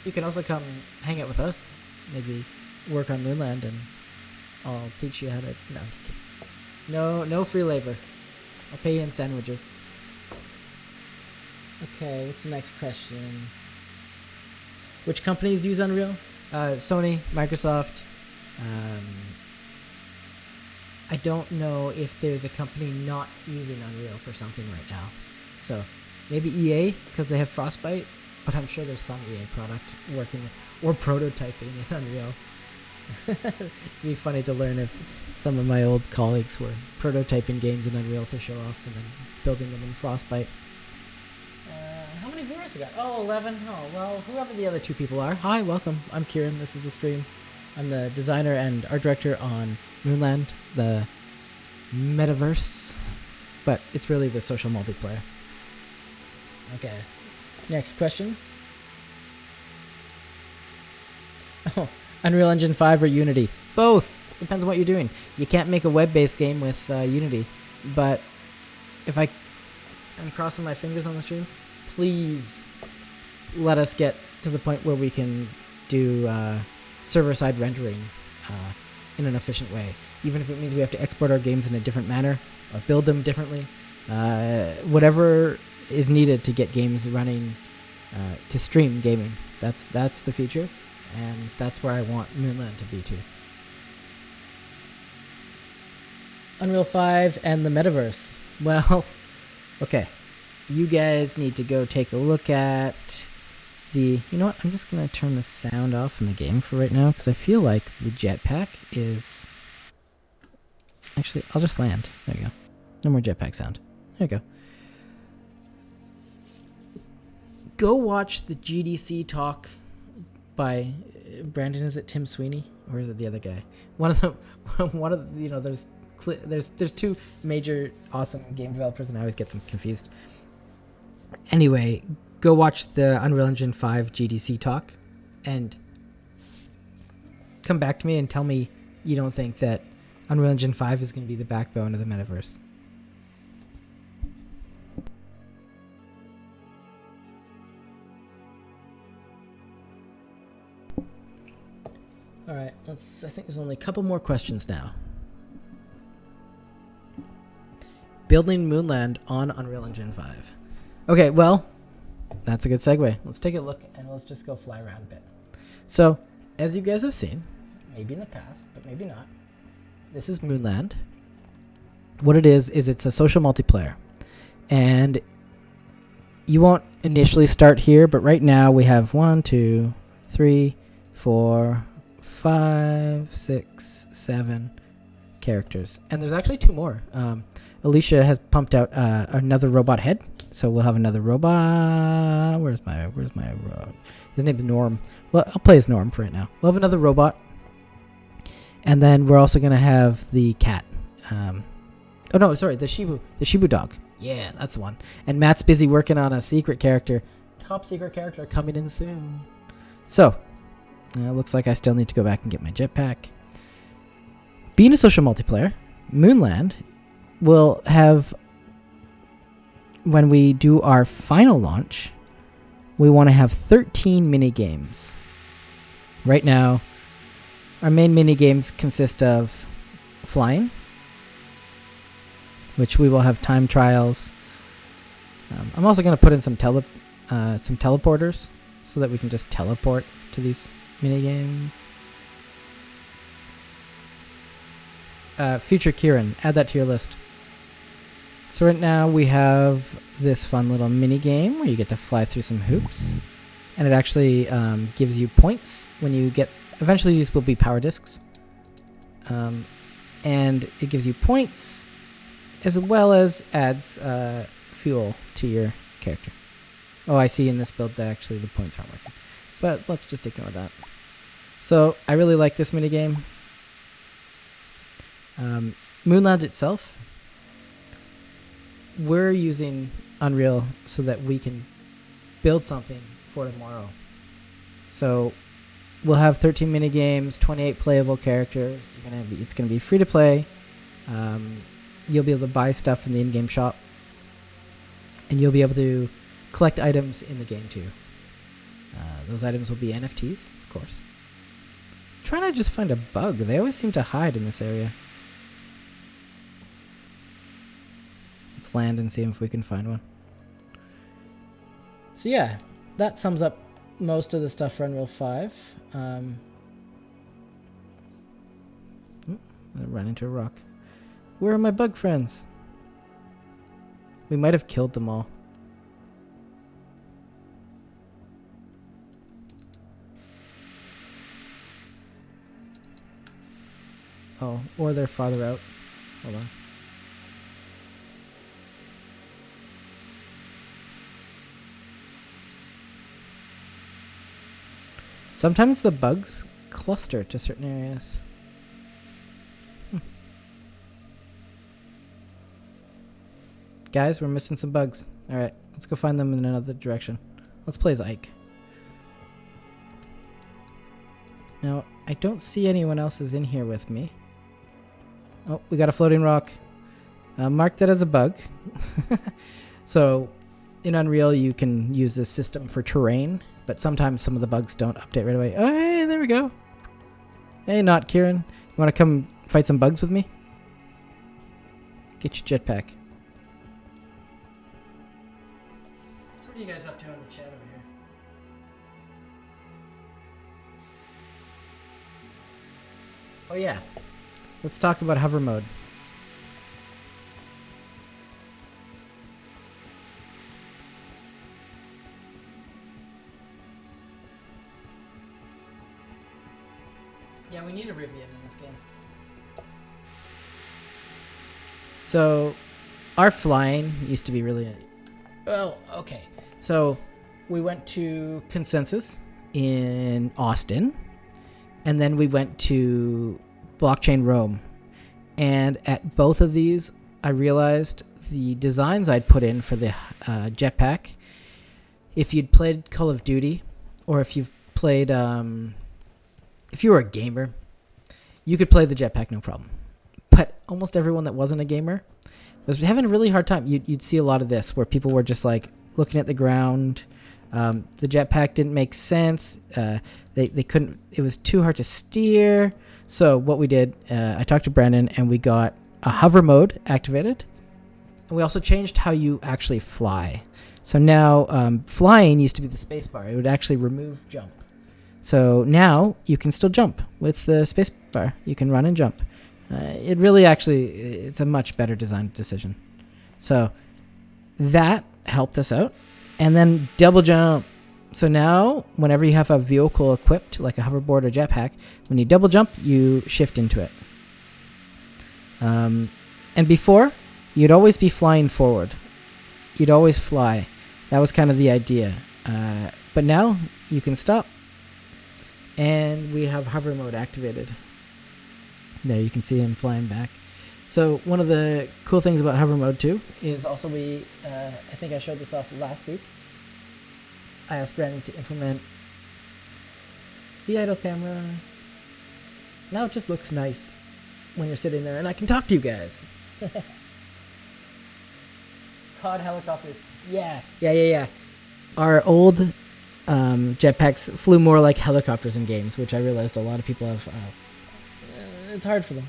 You can also come hang out with us. Maybe work on Moonland, and I'll teach you how to. No, I'm just kidding. No free labor. I'll pay you in sandwiches. Okay, what's the next question? Which companies use Unreal? Sony, Microsoft. I don't know if there's a company not using Unreal for something right now. So maybe EA, because they have Frostbite, but I'm sure there's some EA product working or prototyping in Unreal. It'd be funny to learn if some of my old colleagues were prototyping games in Unreal to show off and then building them in Frostbite. How many viewers we got? Oh, 11. Oh, well, whoever the other two people are. Hi, welcome. I'm Kieran. This is the stream. I'm the designer and art director on Moonland, the metaverse, but it's really the social multiplayer. Okay. Next question. Oh, Unreal Engine 5 or Unity? Both. Depends on what you're doing. You can't make a web-based game with Unity, but if I'm crossing my fingers on the stream, please let us get to the point where we can do server-side rendering in an efficient way. Even if it means we have to export our games in a different manner or build them differently. Whatever is needed to get games running, to stream gaming. That's the future, and that's where I want Moonland to be too. Unreal 5 and the metaverse. Well, okay. You guys need to go take a look at the... You know what? I'm just going to turn the sound off in the game for right now because I feel like the jetpack is... Actually, I'll just land. There you go. No more jetpack sound. There you go. Go watch the GDC talk by Brandon. Is it Tim Sweeney or is it the other guy? One of the, you know, there's two major awesome game developers and I always get them confused. Anyway, go watch the Unreal Engine 5 GDC talk and come back to me and tell me you don't think that Unreal Engine 5 is going to be the backbone of the metaverse. Alright, I think there's only a couple more questions now. Building Moonland on Unreal Engine 5. Okay, well, that's a good segue. Let's take a look and let's just go fly around a bit. So, as you guys have seen, maybe in the past, but maybe not, this is Moonland. What it is it's a social multiplayer. And you won't initially start here, but right now we have 1, 2, 3, 4, 5, 6, 7 characters. And there's actually 2 more. Alicia has pumped out another robot head. So we'll have another robot. Where's my robot? His name is Norm. Well, I'll play as Norm for right now. We'll have another robot. And then we're also going to have the cat. Oh, no, sorry, the Shibu dog. Yeah, that's the one. And Matt's busy working on a secret character. Top secret character coming in soon. So, looks like I still need to go back and get my jetpack. Being a social multiplayer, Moonland will have... When we do our final launch, we want to have 13 mini games. Right now, our main mini games consist of flying, which we will have time trials. I'm also going to put in some teleporters so that we can just teleport to these mini games. Future Kieran, add that to your list. So right now we have this fun little mini game where you get to fly through some hoops, and it actually gives you points when you get. Eventually, these will be power discs, and it gives you points as well as adds fuel to your character. Oh, I see. In this build, that actually the points aren't working, but let's just ignore that. So I really like this mini game. Moonland itself. We're using Unreal so that we can build something for tomorrow. So we'll have 13 mini games, 28 playable characters. It's gonna be free to play. You'll be able to buy stuff from the in-game shop, and you'll be able to collect items in the game too. Those items will be NFTs, of course. trying to just find a bug. They always seem to hide in this area. Let's land and see if we can find one. So yeah, that sums up most of the stuff for Unreal 5. I ran into a rock. Where are my bug friends? We might have killed them all. Oh, or they're farther out. Hold on. Sometimes the bugs cluster to certain areas. Guys, we're missing some bugs. Alright, let's go find them in another direction. Let's play as Ike. Now, I don't see anyone else is in here with me. Oh, we got a floating rock. Mark that as a bug. So, in Unreal, you can use this system for terrain, but sometimes some of the bugs don't update right away. Oh, hey, there we go. Hey, not Kieran. You want to come fight some bugs with me? Get your jetpack. So what are you guys up to in the chat over here? Oh yeah, let's talk about hover mode. Yeah, we need a Rivian in this game. So, our flying used to be really... Well, okay. So, we went to Consensus in Austin, and then we went to Blockchain Rome. And at both of these, I realized the designs I'd put in for the jetpack, if you'd played Call of Duty, or if you've played... if you were a gamer, you could play the jetpack no problem. But almost everyone that wasn't a gamer was having a really hard time. You'd see a lot of this where people were just like looking at the ground. The jetpack didn't make sense. They couldn't. It was too hard to steer. So what we did, I talked to Brandon and we got a hover mode activated. And we also changed how you actually fly. So now flying used to be the space bar. It would actually remove jump. So now you can still jump with the space bar. You can run and jump. It really it's a much better design decision. So that helped us out. And then double jump. So now whenever you have a vehicle equipped, like a hoverboard or jetpack, when you double jump, you shift into it. And before, you'd always be flying forward. You'd always fly. That was kind of the idea. But now you can stop. And we have hover mode activated. There, you can see him flying back. So one of the cool things about hover mode too is also I think I showed this off last week. I asked Brandon to implement the idle camera. Now it just looks nice when you're sitting there and I can talk to you guys. COD helicopters. Yeah. Our old jetpacks flew more like helicopters in games, which I realized a lot of people have. It's hard for them.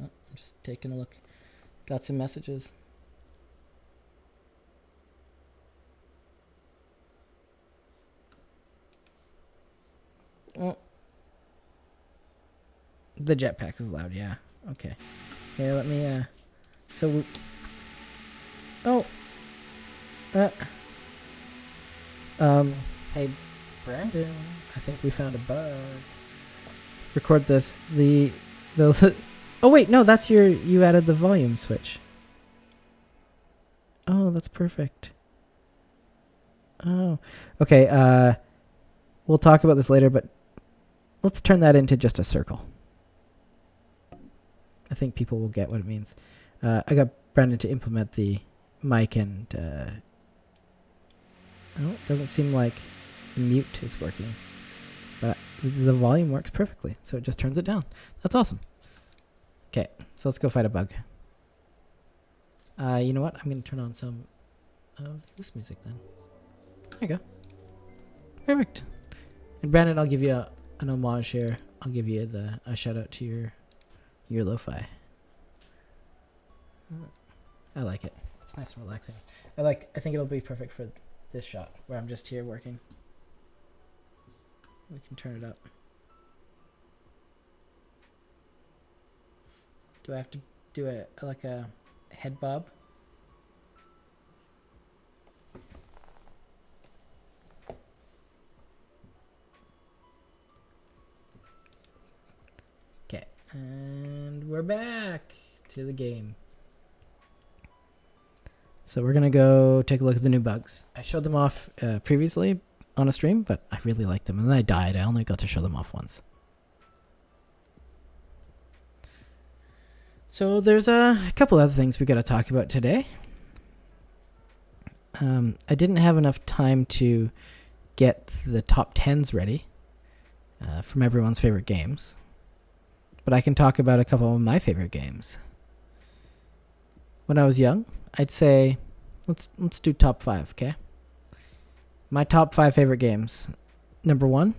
Oh, I'm just taking a look. Got some messages. Oh. The jetpack is loud, yeah. Okay. Here, let me, hey, Brandon, I think we found a bug. Record this. Oh wait, no, that's you added the volume switch. Oh, that's perfect. Oh, okay, we'll talk about this later, but let's turn that into just a circle. I think people will get what it means. I got Brandon to implement the mic and, it doesn't seem like the mute is working. But the volume works perfectly, so it just turns it down. That's awesome. Okay, so let's go fight a bug. You know what? I'm going to turn on some of this music then. There you go. Perfect. And Brandon, I'll give you an homage here. I'll give you a shout out to your lo-fi. I like it. It's nice and relaxing. I think it'll be perfect for this shot where I'm just here working. We can turn it up. Do I have to do a head bob? Okay, and we're back to the game. So we're gonna go take a look at the new bugs. I showed them off previously on a stream, but I really liked them, and then I died. I only got to show them off once. So there's a couple other things we got to talk about today. I didn't have enough time to get the top 10s ready from everyone's favorite games, but I can talk about a couple of my favorite games. When I was young, I'd say let's do top 5, okay? My top 5 favorite games. Number 1.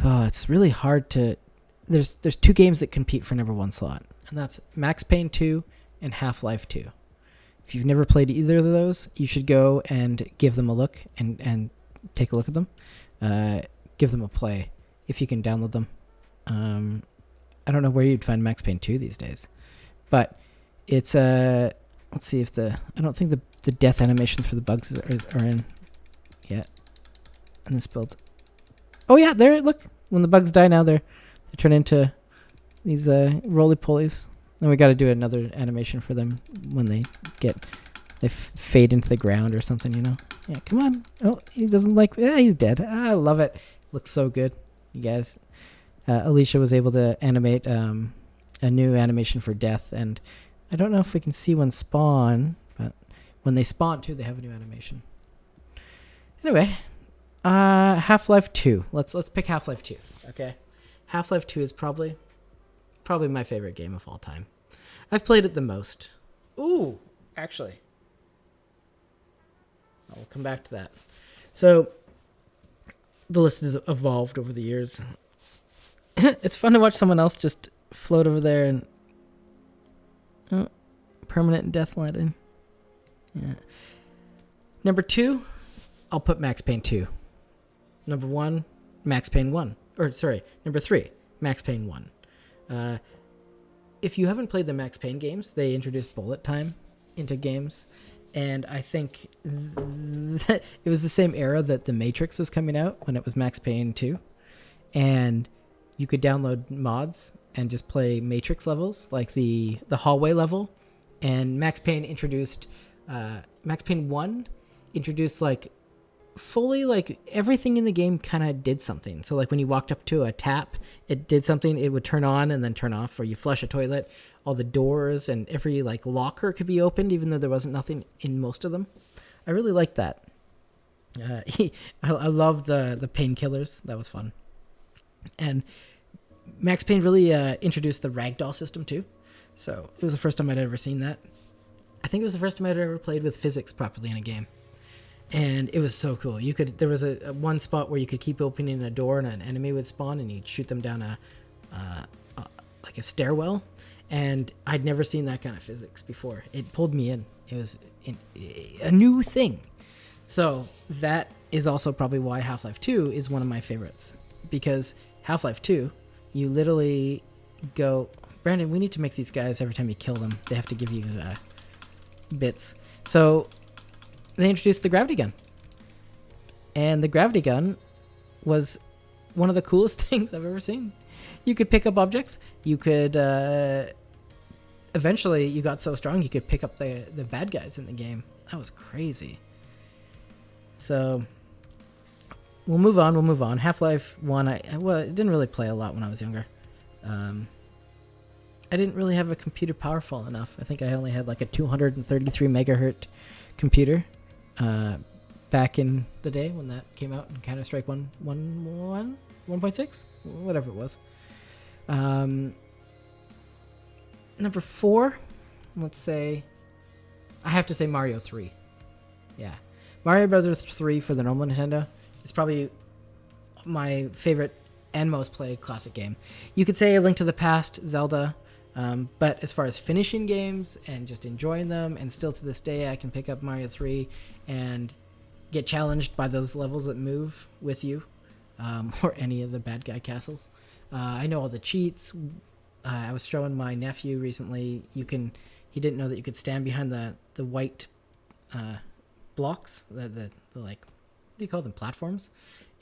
Oh, it's really hard to. There's 2 games that compete for number 1 slot, and that's Max Payne 2 and Half-Life 2. If you've never played either of those, you should go and give them a look and take a look at them. Give them a play if you can download them. I don't know where you'd find Max Payne 2 these days, but it's let's see if I don't think the death animations for the bugs are in yet in this build. Oh yeah, there, look, when the bugs die now they turn into these roly-polies. And we got to do another animation for them when they fade into the ground or something, you know? Yeah, come on. Oh, he doesn't like... Yeah, he's dead. I love it. Looks so good. You guys... Alicia was able to animate a new animation for death, and I don't know if we can see one spawn, but when they spawn too, they have a new animation. Anyway, Half-Life 2. Let's pick Half-Life 2, okay? Half-Life 2 is probably my favorite game of all time. I've played it the most. Ooh, actually. I'll come back to that. So, the list has evolved over the years. It's fun to watch someone else just float over there and... Oh, permanent death landing. Yeah. Number 2, I'll put Max Payne 2. Number 1, Max Payne 1. Number 3, Max Payne 1. If you haven't played the Max Payne games, they introduced bullet time into games. And I think that it was the same era that The Matrix was coming out when it was Max Payne 2. And you could download mods and just play Matrix levels, like the hallway level. And Max Payne 1 introduced like fully like everything in the game kind of did something. So like when you walked up to a tap, it did something. It would turn on and then turn off. Or you flush a toilet, all the doors and every like locker could be opened, even though there wasn't nothing in most of them. I really liked that. I love the painkillers. That was fun. And Max Payne really introduced the ragdoll system too. So it was the first time I'd ever seen that. I think it was the first time I'd ever played with physics properly in a game. And it was so cool. There was a one spot where you could keep opening a door and an enemy would spawn and you'd shoot them down like a stairwell. And I'd never seen that kind of physics before. It pulled me in. It was a new thing. So that is also probably why Half-Life 2 is one of my favorites. Because Half-Life 2, you literally go... Brandon, we need to make these guys, every time you kill them, they have to give you bits. So... they introduced the gravity gun. And the gravity gun was one of the coolest things I've ever seen. You could pick up objects. You could... eventually, you got so strong, you could pick up the bad guys in the game. That was crazy. So, we'll move on. Half-Life 1, I didn't really play a lot when I was younger. I didn't really have a computer powerful enough. I think I only had like a 233 megahertz computer. Back in the day when that came out in Counter-Strike 1.6, whatever it was. Number 4, let's say, I have to say Mario 3. Yeah, Mario Brothers 3 for the normal Nintendo is probably my favorite and most played classic game. You could say A Link to the Past, Zelda, but as far as finishing games and just enjoying them, and still to this day I can pick up Mario 3 and get challenged by those levels that move with you, or any of the bad guy castles. I know all the cheats. I was showing my nephew recently. He didn't know that you could stand behind the white blocks, the like, what do you call them, platforms,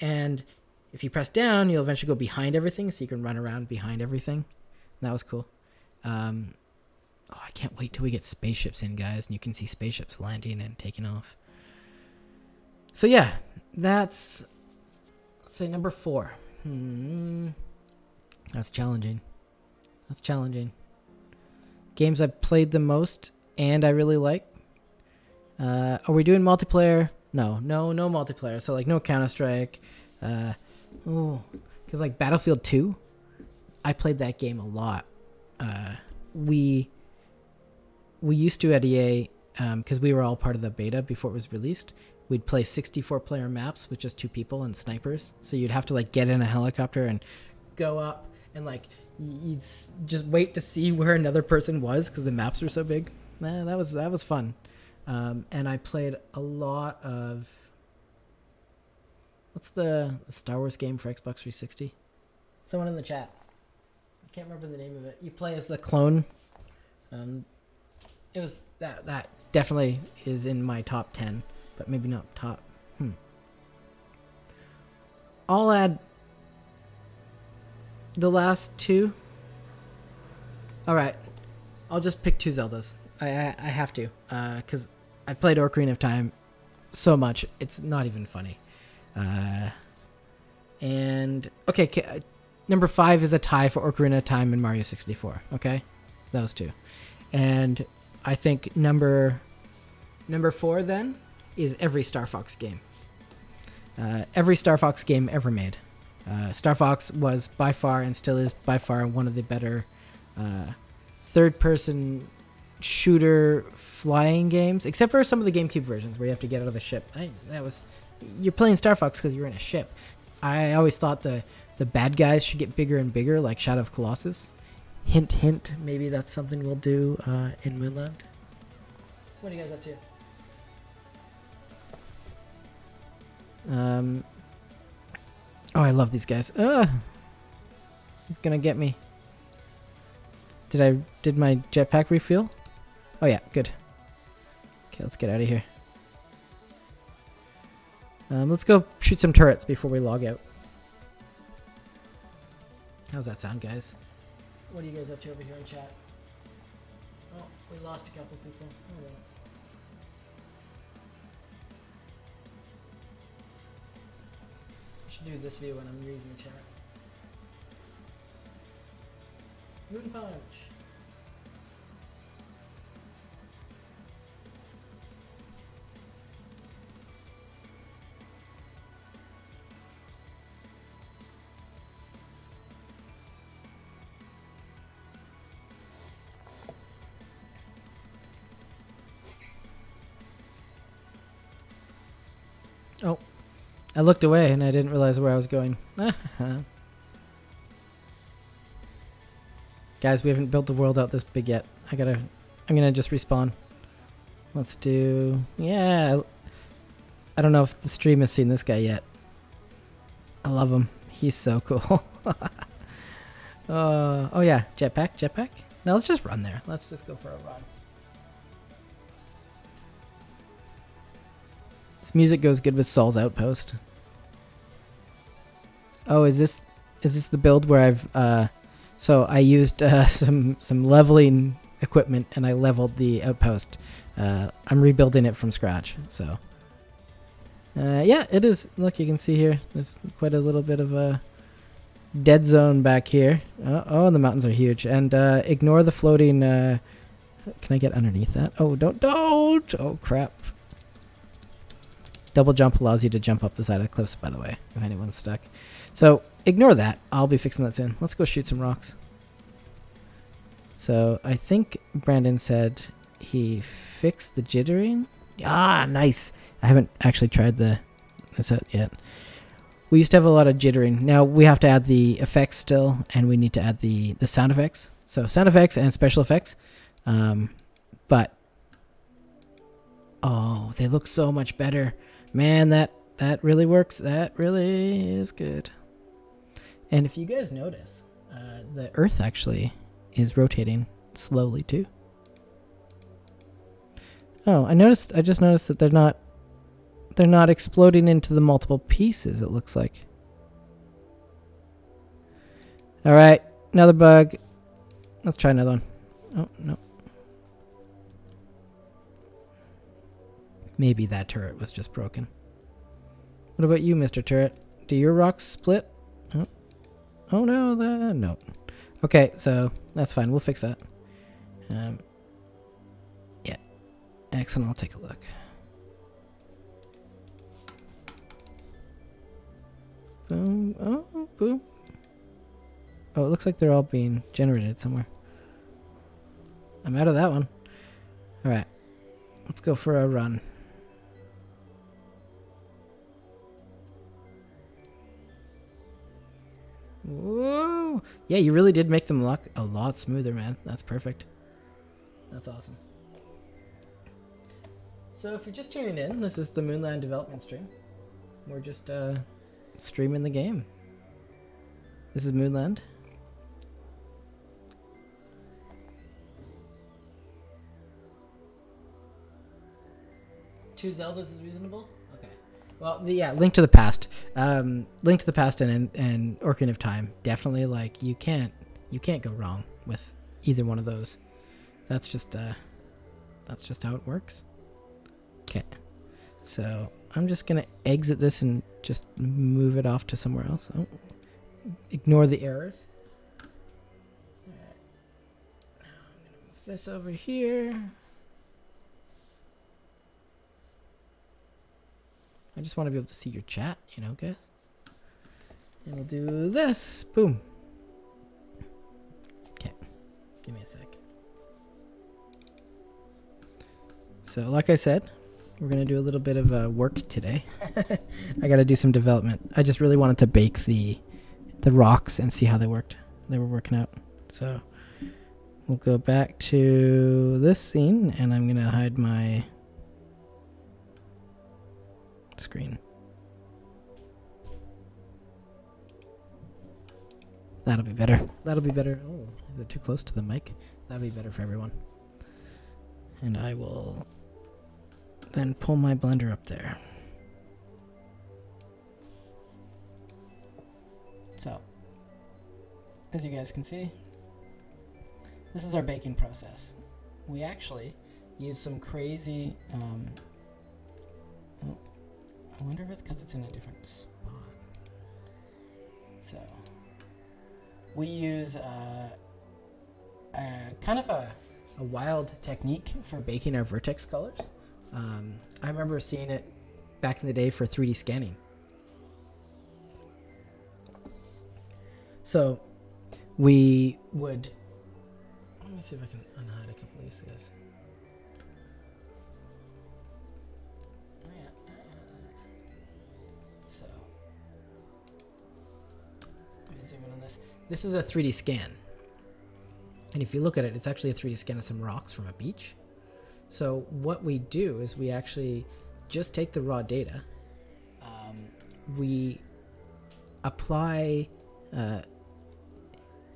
and if you press down, you'll eventually go behind everything, so you can run around behind everything. And that was cool. I can't wait till we get spaceships in, guys, and you can see spaceships landing and taking off. So yeah, that's, let's say, number 4. That's challenging. Games I played the most and I really like. Are we doing multiplayer? No multiplayer. So like no Counter-Strike. Because like Battlefield 2, I played that game a lot. We used to at EA, because we were all part of the beta before it was released. We'd play 64-player maps with just 2 people and snipers. So you'd have to like get in a helicopter and go up and like you'd just wait to see where another person was because the maps were so big. That was fun. And I played a lot of, what's the Star Wars game for Xbox 360? Someone in the chat. I can't remember the name of it. You play as the clone. It was that definitely is in my top 10, but maybe not top. I'll add the last 2. All right, I'll just pick 2 Zeldas. I have to, because I played Ocarina of Time so much it's not even funny. And okay, number 5 is a tie for Ocarina of Time and Mario 64. Okay, those 2, and I think number 4 then is every Star Fox game. Every Star Fox game ever made. Star Fox was by far and still is by far one of the better third-person shooter flying games, except for some of the GameCube versions where you have to get out of the ship. You're playing Star Fox because you're in a ship. I always thought the bad guys should get bigger and bigger, like Shadow of Colossus. Hint, hint. Maybe that's something we'll do in Moonland. What are you guys up to? Oh, I love these guys. He's gonna get me. Did my jetpack refuel? Oh yeah, good. Okay, let's get out of here. Let's go shoot some turrets before we log out. How's that sound, guys? What are you guys up to over here in chat? Oh, we lost a couple people. Oh, well. I should do this view when I'm reading the chat. Moon Punch. Oh, I looked away and I didn't realize where I was going. Guys, we haven't built the world out this big yet. I'm gonna just respawn. Let's do, yeah. I don't know if the stream has seen this guy yet. I love him. He's so cool. Oh yeah, jetpack. Now let's just run there. Let's just go for a run. This music goes good with Saul's Outpost. Oh, is this the build where I've so I used some leveling equipment and I leveled the outpost. I'm rebuilding it from scratch. So yeah, it is. Look, you can see here. There's quite a little bit of a dead zone back here. Oh, the mountains are huge. And ignore the floating. Can I get underneath that? Oh, don't! Oh crap! Double jump allows you to jump up the side of the cliffs, by the way, if anyone's stuck. So ignore that. I'll be fixing that soon. Let's go shoot some rocks. So I think Brandon said he fixed the jittering. Ah, nice. I haven't actually tried this out yet. We used to have a lot of jittering. Now we have to add the effects still, and we need to add the sound effects. So sound effects and special effects. But oh, they look so much better. Man, that really works. That really is good. And if you guys notice, the Earth actually is rotating slowly too. Oh, I just noticed that they're not exploding into the multiple pieces, it looks like. All right, another bug. Let's try another one. Oh, no. Maybe that turret was just broken. What about you, Mr. Turret? Do your rocks split? Oh no, no. Okay, so that's fine. We'll fix that. Yeah. Excellent. I'll take a look. Boom. Oh, boom. Oh, it looks like they're all being generated somewhere. I'm out of that one. All right. Let's go for a run. Whoa! Yeah, you really did make them look a lot smoother, man. That's perfect. That's awesome. So if you're just tuning in, this is the Moonland development stream. We're just streaming the game. This is Moonland. Two Zeldas is reasonable? Okay. Well, Link to the Past. Link to the Past and Ocarina of Time. Definitely, like, you can't go wrong with either one of those. That's just how it works. Okay. So I'm just gonna exit this and just move it off to somewhere else. Oh. Ignore the errors. Alright. Now I'm gonna move this over here. I just want to be able to see your chat, you know, guys. And we'll do this. Boom. Okay. Give me a sec. So, like I said, we're going to do a little bit of work today. I got to do some development. I just really wanted to bake the rocks and see how they worked. They were working out. So, we'll go back to this scene, and I'm going to hide my screen. That'll be better. That'll be better. Oh, is it too close to the mic? That'll be better for everyone. And I will then pull my blender up there. So, as you guys can see, this is our baking process. We actually use some crazy I wonder if it's because it's in a different spot. So, we use kind of a wild technique for baking our vertex colors. I remember seeing it back in the day for 3D scanning. So, we would... Let me see if I can unhide a couple of these guys. So, let me zoom in on this. This is a 3D scan. And if you look at it, it's actually a 3D scan of some rocks from a beach. So what we do is we actually just take the raw data. We apply...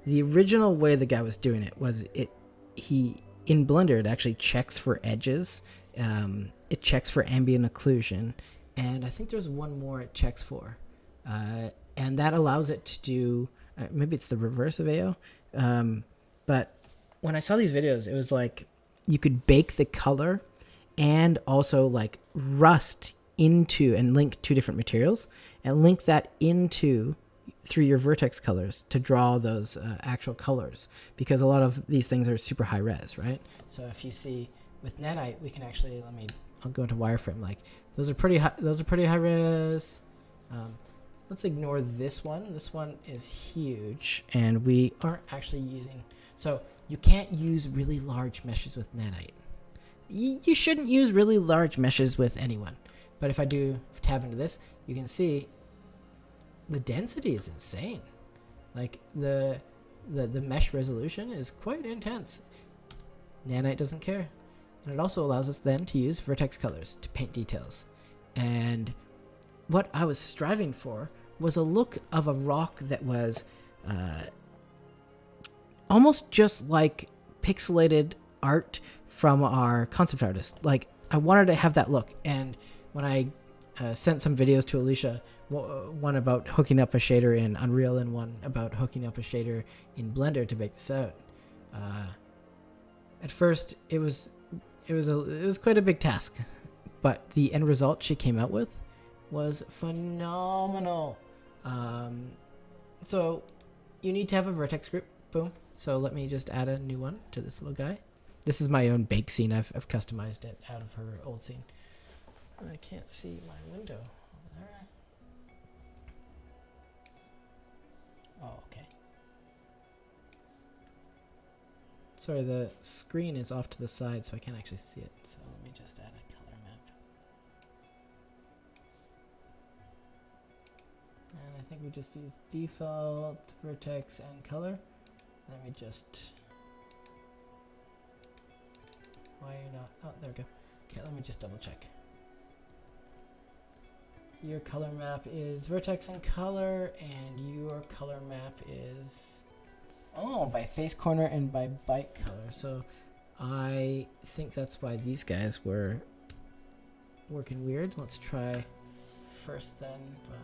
the original way the guy was doing it was in Blender, it actually checks for edges. It checks for ambient occlusion. And I think there's one more it checks for. And that allows it to do... maybe it's the reverse of AO. But when I saw these videos, it was like you could bake the color and also like rust into and link two different materials and link that into through your vertex colors to draw those actual colors, because a lot of these things are super high res, right? So if you see with nanite, we can actually I'll go into wireframe. Like those are pretty high res. Let's ignore this one. This one is huge, and we aren't actually using... So you can't use really large meshes with nanite. You shouldn't use really large meshes with anyone. But if I do tab into this, you can see the density is insane. Like the mesh resolution is quite intense. Nanite doesn't care. And it also allows us then to use vertex colors to paint details. And what I was striving for was a look of a rock that was almost just like pixelated art from our concept artist. Like, I wanted to have that look. And when I sent some videos to Alicia, one about hooking up a shader in Unreal and one about hooking up a shader in Blender to make this out. At first, it was quite a big task, but the end result she came out with was phenomenal. So you need to have a vertex group. Boom. So let me just add a new one to this little guy. This is my own bake scene. I've customized it out of her old scene. I can't see my window over there. Oh, okay. Sorry, the screen is off to the side, so I can't actually see it. So let me just add a color map. And I think we just use default, vertex, and color. Let me just... Why are you not... Oh, there we go. Okay, let me just double check. Your color map is vertex and color, and your color map is... Oh, by face corner and by byte color. So I think that's why these guys were working weird. Let's try first then by...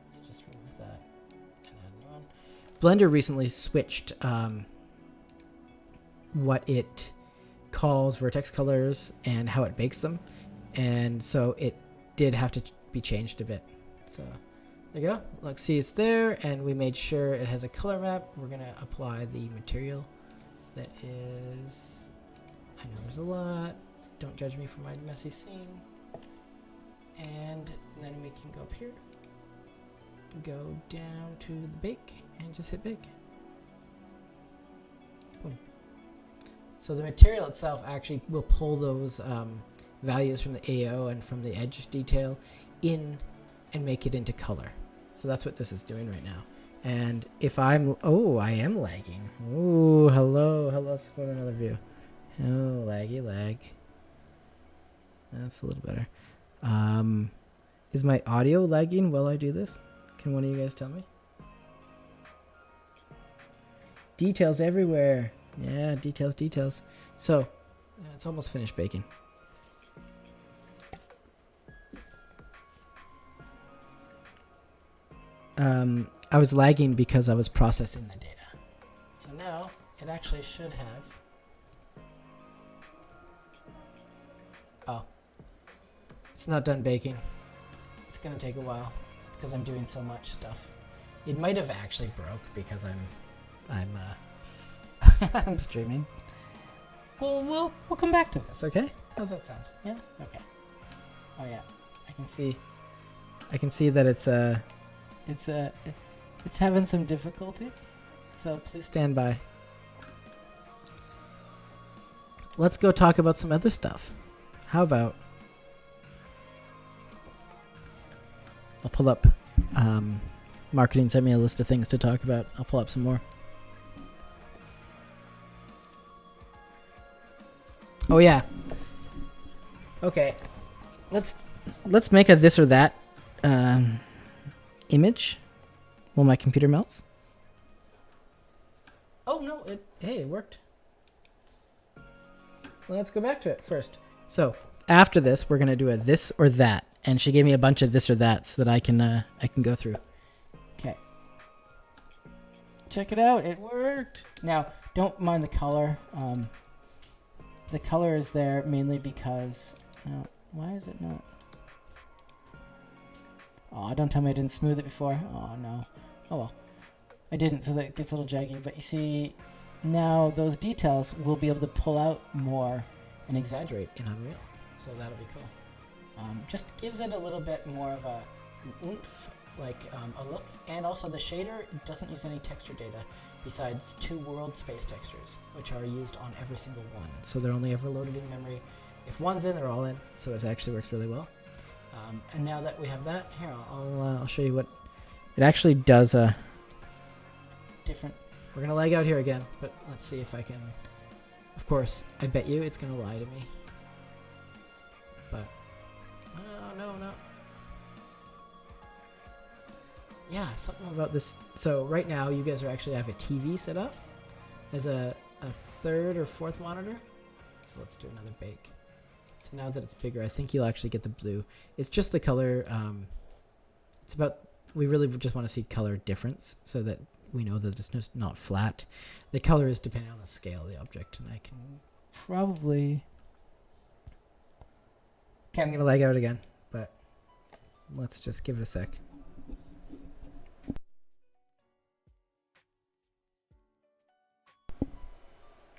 Let's just remove that and add a new one. Blender recently switched what it calls vertex colors and how it bakes them. And so it did have to be changed a bit. So there you go. Look, see, it's there, and we made sure it has a color map. We're gonna apply the material that is... I know there's a lot. Don't judge me for my messy scene. And then we can go up here, go down to the bake, and just hit bake. Boom. So the material itself actually will pull those values from the AO and from the edge detail in and make it into color. So that's what this is doing right now. And if I'm... Oh, I am lagging. Oh, hello. Let's go to another view. Oh, laggy lag. That's a little better. Is my audio lagging while I do this? Can one of you guys tell me? Details everywhere. Yeah, details. So, it's almost finished baking. I was lagging because I was processing the data. So now, it actually should have... Oh. It's not done baking. It's gonna take a while. It's because I'm doing so much stuff. It might have actually broke because I'm streaming. We'll come back to this, okay? How's that sound? Yeah? Okay. Oh yeah. I can see that it's having some difficulty. So please stand by. Let's go talk about some other stuff. How about I'll pull up marketing sent me a list of things to talk about. I'll pull up some more. Oh yeah. Okay. Let's make a this or that image while my computer melts. Oh no, it worked. Well, let's go back to it first. So after this, we're gonna do a this or that, and she gave me a bunch of this or that so that I can go through. Okay. Check it out. It worked. Now, don't mind the color. The color is there mainly because... why is it not... Oh, don't tell me I didn't smooth it before. Oh, no. Oh, well. I didn't, so that it gets a little jaggy. But you see, now those details we'll be able to pull out more and exaggerate in Unreal. So that'll be cool. Just gives it a little bit more of a oomph, like a look. And also the shader doesn't use any texture data besides 2 world space textures, which are used on every single one. So they're only ever loaded in memory. If one's in, they're all in. So it actually works really well. And now that we have that, here I'll show you what it actually does. Different. We're gonna lag out here again, but let's see if I can. Of course, I bet you it's gonna lie to me. But no. Yeah, something about this. So right now, you guys are actually have a TV set up as a third or fourth monitor. So let's do another bake. So now that it's bigger, I think you'll actually get the blue. It's just the color. It's about. We really just want to see color difference so that we know that it's just not flat. The color is depending on the scale of the object, and I can probably. Okay, I'm gonna lag out again, but let's just give it a sec.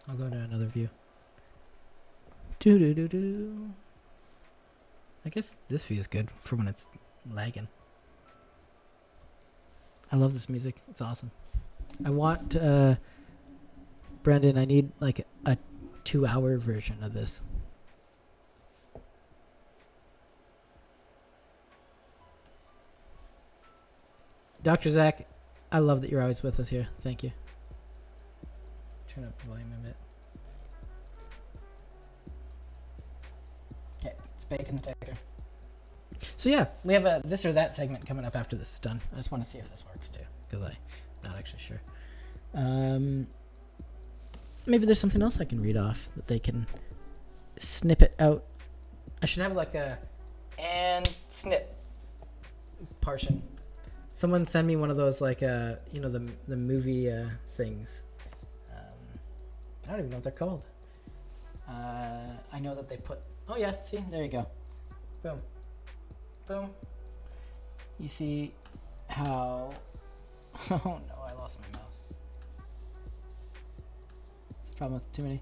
I'll go to another view. I guess this view is good for when it's lagging. I love this music. It's awesome. I want, Brendan, I need like a 2-hour version of this. Dr. Zach, I love that you're always with us here. Thank you. Turn up the volume a bit. Okay, it's baking the ticker. So yeah, we have a this or that segment coming up after this is done. I just want to see if this works too, because I'm not actually sure. Maybe there's something else I can read off that they can snip it out. I should have like a and snip portion. Someone send me one of those like the movie things. I don't even know what they're called. I know that they put. Oh yeah, see, there you go. Boom. Boom. You see how... Oh no, I lost my mouse. It's a problem with too many.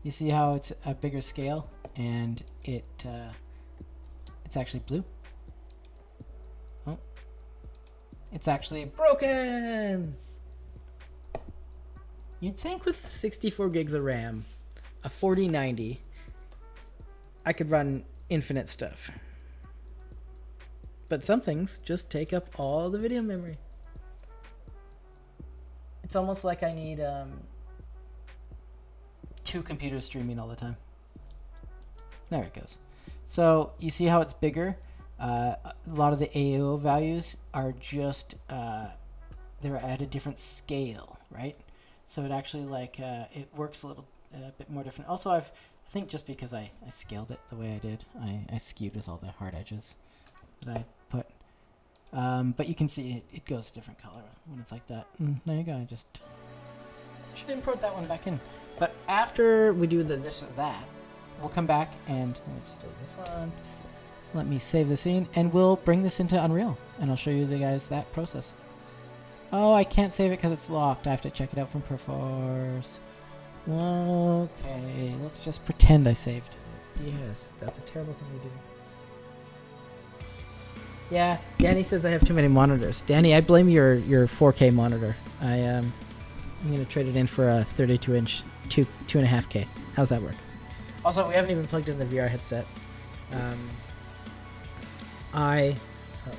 You see how it's a bigger scale and it's actually blue. Oh. It's actually broken! You'd think with 64 gigs of RAM, a 4090, I could run infinite stuff. But some things just take up all the video memory. It's almost like I need 2 computers streaming all the time. There it goes. So you see how it's bigger? A lot of the AO values are just, they're at a different scale, right? So it actually it works a little bit more different. Also, I think just because I scaled it the way I did, I skewed with all the hard edges that I put. But you can see it goes a different color when it's like that. There you go. I should import that one back in. But after we do the this or that, we'll come back and let me just do this one. Let me save the scene and we'll bring this into Unreal and I'll show you the guys that process. Oh, I can't save it because it's locked. I have to check it out from Perforce. Okay, let's just pretend I saved it. Yes, that's a terrible thing to do. Yeah, Danny says I have too many monitors. Danny, I blame your 4K monitor. I'm gonna trade it in for a 32-inch 2.5K. How's that work? Also, we haven't even plugged in the VR headset.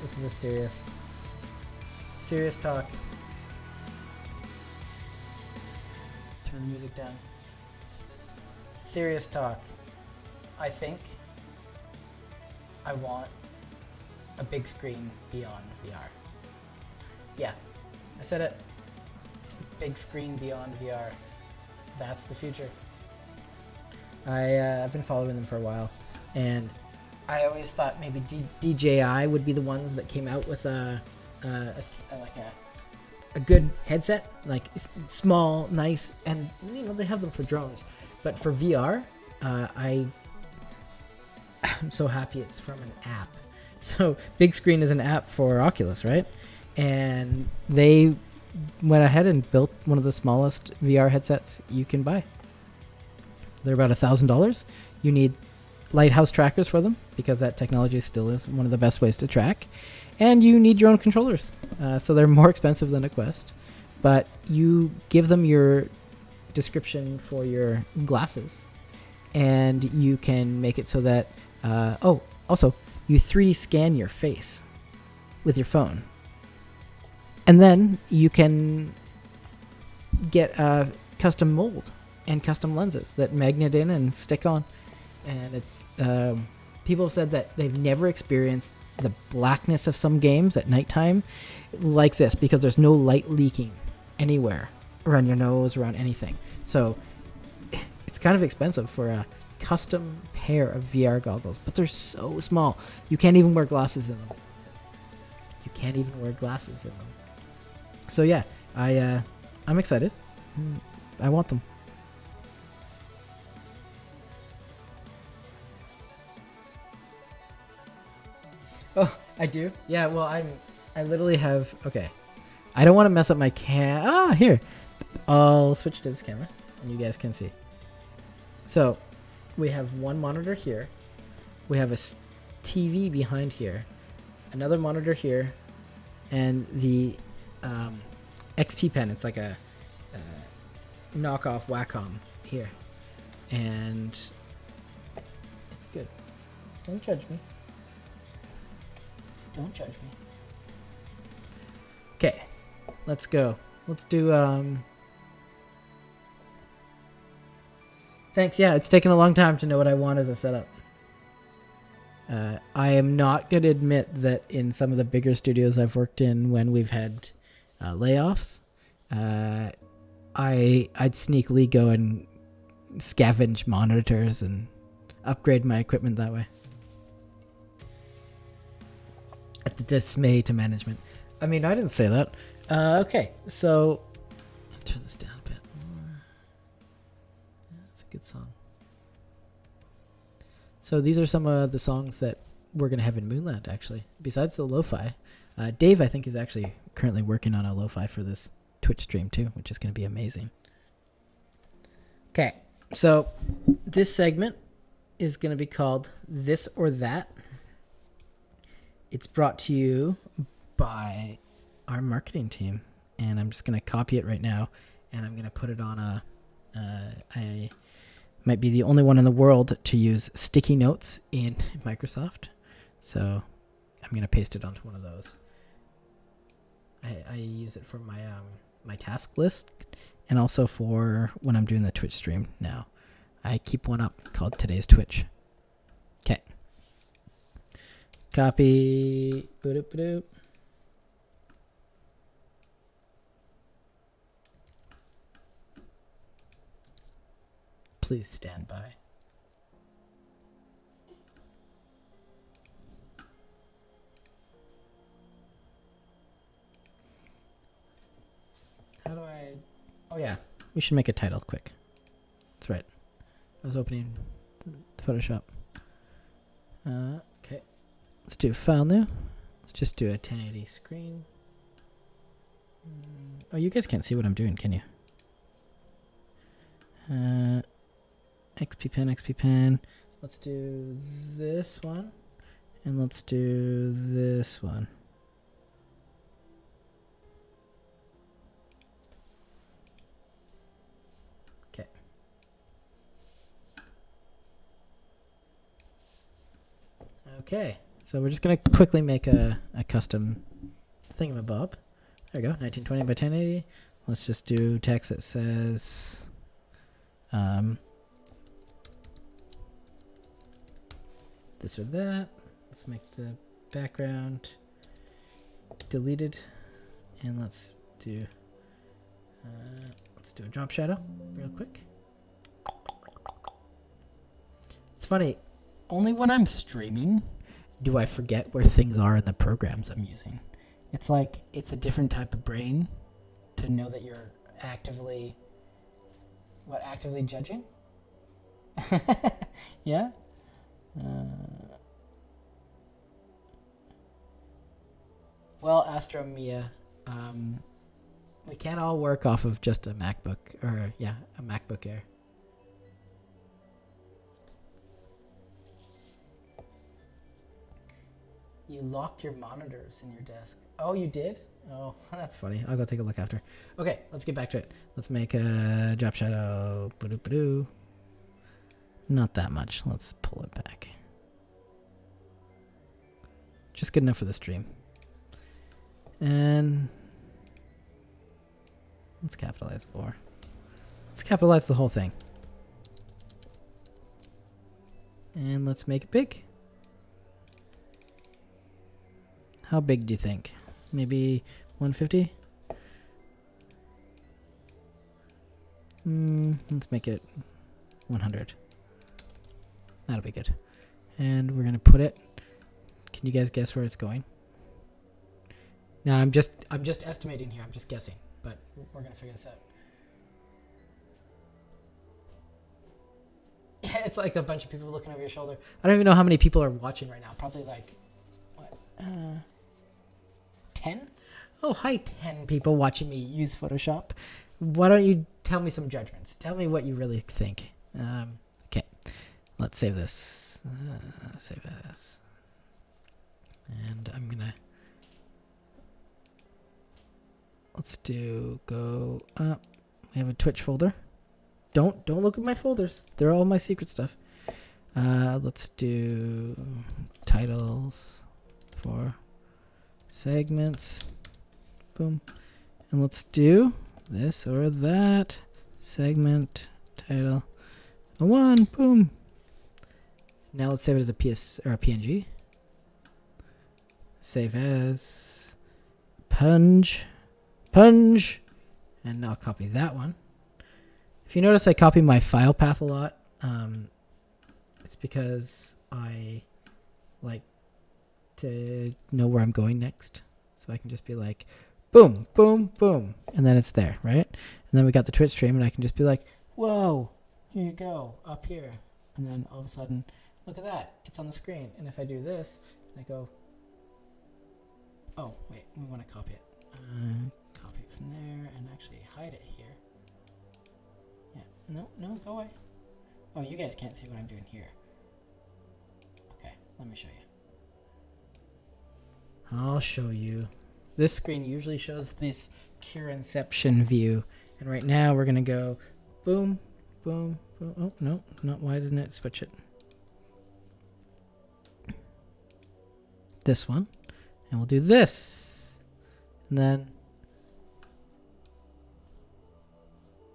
This is a serious talk. Turn the music down. Serious talk. I think I want a big screen beyond VR. Yeah, I said it. Big screen beyond VR. That's the future. I've been following them for a while, and I always thought maybe DJI would be the ones that came out with a good headset, like small, nice, and they have them for drones. But for VR, I'm so happy it's from an app. So Big Screen is an app for Oculus, right? And they went ahead and built one of the smallest VR headsets you can buy. They're about $1,000. You need Lighthouse trackers for them because that technology still is one of the best ways to track. And you need your own controllers. So they're more expensive than a Quest. But you give them your description for your glasses. And you can make it so that... also, you 3D scan your face with your phone. And then you can get a custom mold and custom lenses that magnet in and stick on. And it's people have said that they've never experienced the blackness of some games at nighttime like this, because there's no light leaking anywhere around your nose, around anything. So it's kind of expensive for a custom pair of VR goggles, but they're so small. You can't even wear glasses in them. So yeah, I'm excited. I want them. Oh, I do? Yeah, well, I literally have... Okay. I don't want to mess up my here. I'll switch to this camera, and you guys can see. So, we have one monitor here. We have a TV behind here. Another monitor here. And the XP pen. It's like a knockoff Wacom here. And it's good. Don't judge me. Don't judge me. Okay, let's go. Let's do, Thanks, yeah, it's taken a long time to know what I want as a setup. I am not going to admit that in some of the bigger studios I've worked in when we've had layoffs, I'd sneakily go and scavenge monitors and upgrade my equipment that way. At the dismay to management. I mean, I didn't say that. Okay, so I'll turn this down a bit more. Yeah, it's a good song. So these are some of the songs that we're going to have in Moonland, actually. Besides the lo-fi. Dave, I think, is actually currently working on a lo-fi for this Twitch stream, too, which is going to be amazing. Okay, so this segment is going to be called This or That. It's brought to you by our marketing team, and I'm just going to copy it right now, and I'm going to put it on I might be the only one in the world to use sticky notes in Microsoft, so I'm going to paste it onto one of those. I use it for my my task list, and also for when I'm doing the Twitch stream now. I keep one up called Today's Twitch. Okay. Copy. Boop. Please stand by. How do I... Oh yeah, we should make a title quick. That's right. I was opening Photoshop. Okay. Let's do file new. Let's just do a 1080 screen. Oh, you guys can't see what I'm doing, can you? XP pen. Let's do this one. And let's do this one. Okay. Okay. So we're just going to quickly make a custom thingamabob. There we go. 1920 by 1080. Let's just do text that says... this or that. Let's make the background deleted, and let's do a drop shadow real quick. It's funny, only when I'm streaming do I forget where things are in the programs I'm using. It's like it's a different type of brain to know that you're actively judging. Yeah. Well, Astro Mia, we can't all work off of just a MacBook, or a MacBook Air. You locked your monitors in your desk. Oh, you did? Oh, that's funny. I'll go take a look after. Okay, let's get back to it. Let's make a drop shadow. Ba-doop-ba-doo. Not that much. Let's pull it back. Just good enough for the stream. And let's capitalize 4. Let's capitalize the whole thing. And let's make it big. How big do you think? Maybe 150? Let's make it 100. That'll be good. And we're gonna put it. Can you guys guess where it's going? Now I'm just estimating here. I'm just guessing, but we're gonna figure this out. Yeah, it's like a bunch of people looking over your shoulder. I don't even know how many people are watching right now. Probably like what? 10? Oh, hi, 10 people watching me use Photoshop. Why don't you tell me some judgments? Tell me what you really think. Okay, let's save this. Save as. And I'm gonna. Let's go up. We have a Twitch folder. Don't look at my folders. They're all my secret stuff. Let's do titles for segments. Boom. And let's do this or that. Segment title. A 1. Boom. Now let's save it as a PS or a PNG. Save as Punch. And I'll copy that one. If you notice I copy my file path a lot, it's because I like to know where I'm going next. So I can just be like, boom, boom, boom. And then it's there, right? And then we got the Twitch stream and I can just be like, whoa, here you go, up here. And then all of a sudden, look at that, it's on the screen. And if I do this, I go, oh, wait, we want to copy it. Copy it from there and actually hide it here. Yeah, no, go away. Oh, you guys can't see what I'm doing here. Okay, let me show you. I'll show you. This screen usually shows this Kira-inception view. And right now we're going to go boom, boom, boom. Oh, no, not why didn't it switch it? This one. And we'll do this. And then...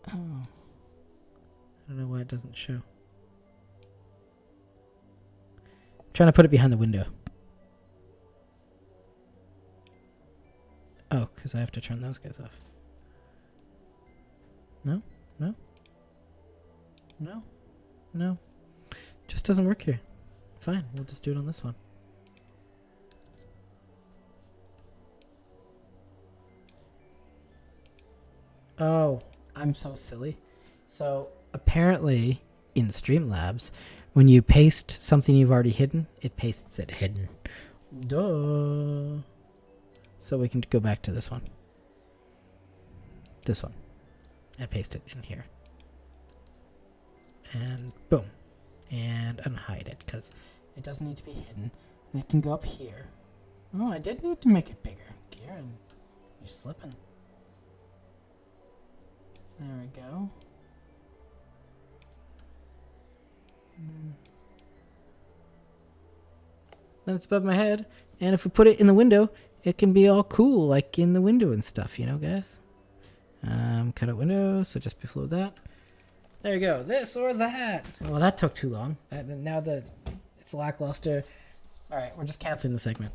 Oh. I don't know why it doesn't show. I'm trying to put it behind the window. Oh, because I have to turn those guys off. No? Just doesn't work here. Fine, we'll just do it on this one. Oh, I'm so silly. So apparently in Streamlabs, when you paste something you've already hidden, it pastes it hidden. Duh. So we can go back to this one. This one. And paste it in here. And boom. And unhide it because it doesn't need to be hidden. And it can go up here. Oh, I did need to make it bigger. Kieran, you're slipping. There we go. Then it's above my head. And if we put it in the window, it can be all cool, like in the window and stuff, you know, guys? Cut out window, so just below that. There you go. This or that. Well, that took too long. Now that it's lackluster. All right, we're just canceling the segment.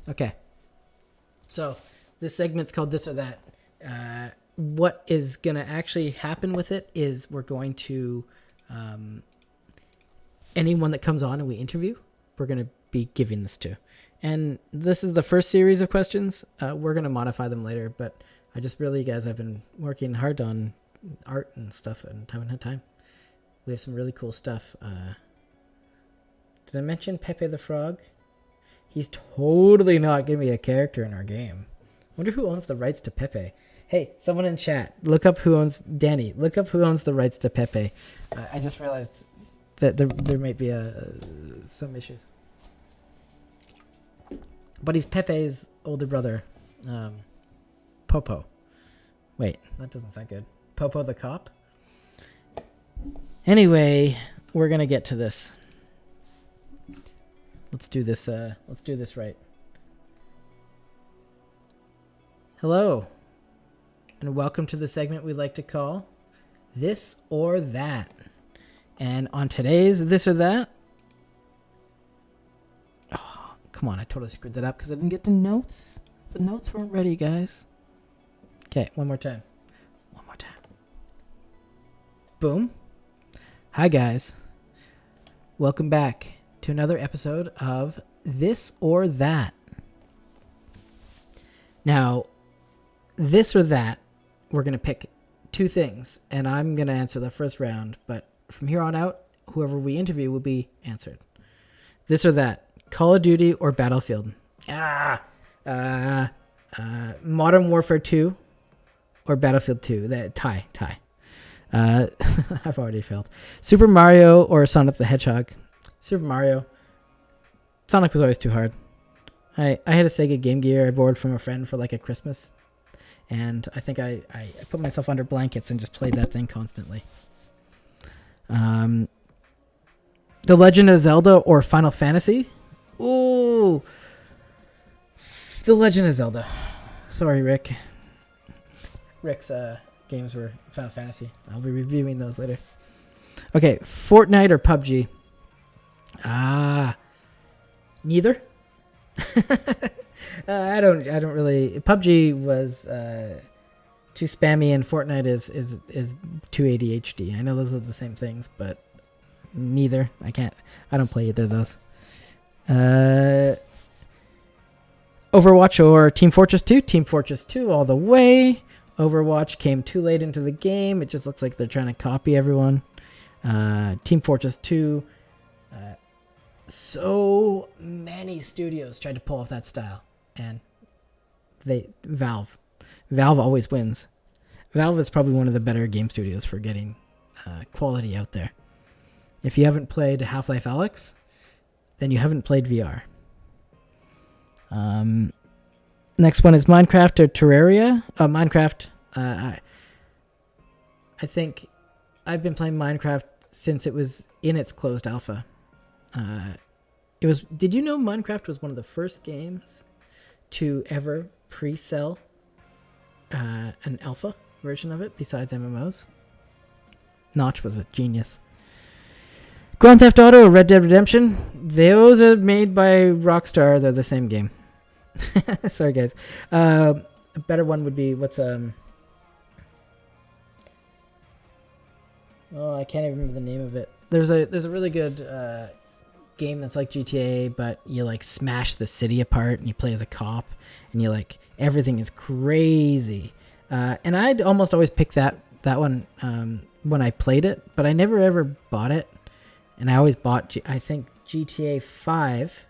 Okay. So this segment's called This or That. What is going to actually happen with it is we're going to... anyone that comes on and we interview, we're going to be giving this to. And this is the first series of questions. We're going to modify them later, but I just really, guys, I've been working hard on art and stuff and haven't had time. We have some really cool stuff. Did I mention Pepe the Frog? He's totally not going to be a character in our game. I wonder who owns the rights to Pepe. Hey, someone in chat, look up who owns... Danny, look up who owns the rights to Pepe. I just realized that there might be some issues. But he's Pepe's older brother, Popo. Wait, that doesn't sound good. Popo the cop. Anyway, we're gonna get to this. Let's do this. Let's do this right. Hello, and welcome to the segment we like to call This or That. And on today's This or That, oh, come on, I totally screwed that up because I didn't get the notes. The notes weren't ready, guys. Okay, one more time. One more time. Boom. Hi, guys. Welcome back to another episode of This or That. Now, this or that, we're going to pick two things, and I'm going to answer the first round, but from here on out, whoever we interview will be answered. This or that, Call of Duty or Battlefield? Modern Warfare 2 or Battlefield 2? Tie. I've already failed. Super Mario or Sonic the Hedgehog? Super Mario. Sonic was always too hard. I had a Sega Game Gear I borrowed from a friend for like a Christmas. And I think I put myself under blankets and just played that thing constantly. The Legend of Zelda or Final Fantasy? Ooh. The Legend of Zelda. Sorry, Rick. Rick's games were Final Fantasy. I'll be reviewing those later. Okay, Fortnite or PUBG? Neither. I don't really. PUBG was too spammy, and Fortnite is too ADHD. I know those are the same things, but neither. I don't play either of those. Overwatch or Team Fortress 2? Team Fortress 2 all the way. Overwatch came too late into the game. It just looks like they're trying to copy everyone. Team Fortress 2. So many studios tried to pull off that style, and Valve always wins. Valve is probably one of the better game studios for getting quality out there. If you haven't played Half-Life Alyx, then you haven't played VR. Next one is Minecraft or Terraria. Minecraft. I think I've been playing Minecraft since it was in its closed alpha. Did you know Minecraft was one of the first games to ever pre-sell an alpha version of it besides MMOs? Notch was a genius. Grand Theft Auto or Red Dead Redemption? Those are made by Rockstar. They're the same game. Sorry, guys. A better one would be I can't even remember the name of it. There's a really good game that's like GTA, but you like smash the city apart and you play as a cop, and you like everything is crazy. And I'd almost always pick that one when I played it, but I never ever bought it. And I always bought I think GTA 5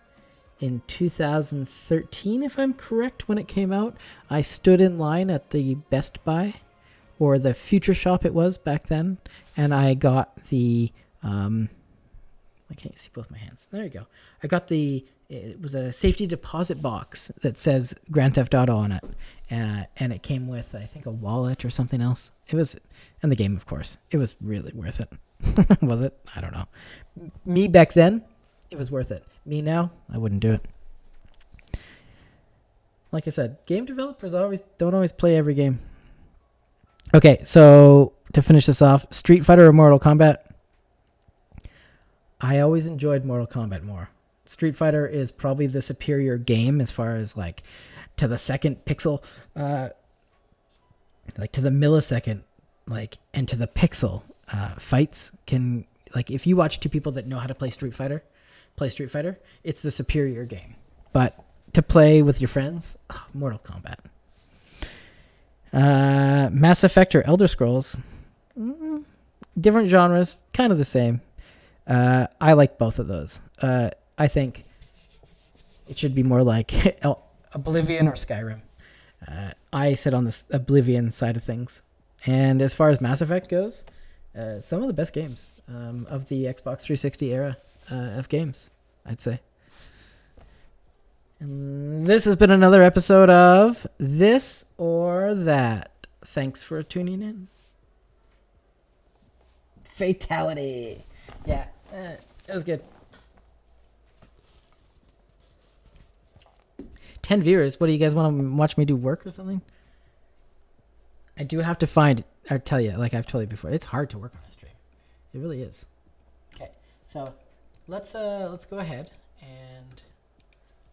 in 2013, if I'm correct, when it came out. I stood in line at the Best Buy, or the Future Shop it was back then, and I got the I can't see both my hands. There you go. I got it was a safety deposit box that says Grand Theft Auto on it. And it came with, I think, a wallet or something else. And the game, of course. It was really worth it. Was it? I don't know. Me back then, it was worth it. Me now, I wouldn't do it. Like I said, game developers don't always play every game. Okay, so to finish this off, Street Fighter or Mortal Kombat? I always enjoyed Mortal Kombat more. Street Fighter is probably the superior game as far as like to the second pixel, like to the millisecond, like, and to the pixel fights can, like, if you watch two people that know how to play Street Fighter, it's the superior game. But to play with your friends, Mortal Kombat. Mass Effect or Elder Scrolls? Different genres, kind of the same. I like both of those. I think it should be more like Oblivion or Skyrim. I sit on this Oblivion side of things. And as far as Mass Effect goes, some of the best games of the Xbox 360 era of games, I'd say. And this has been another episode of This or That. Thanks for tuning in. Fatality. Yeah, it was good. 10 viewers. What do you guys want to watch me do work or something? I do have to find, or tell you, like I've told you before, it's hard to work on a stream. It really is. Okay, so let's go ahead and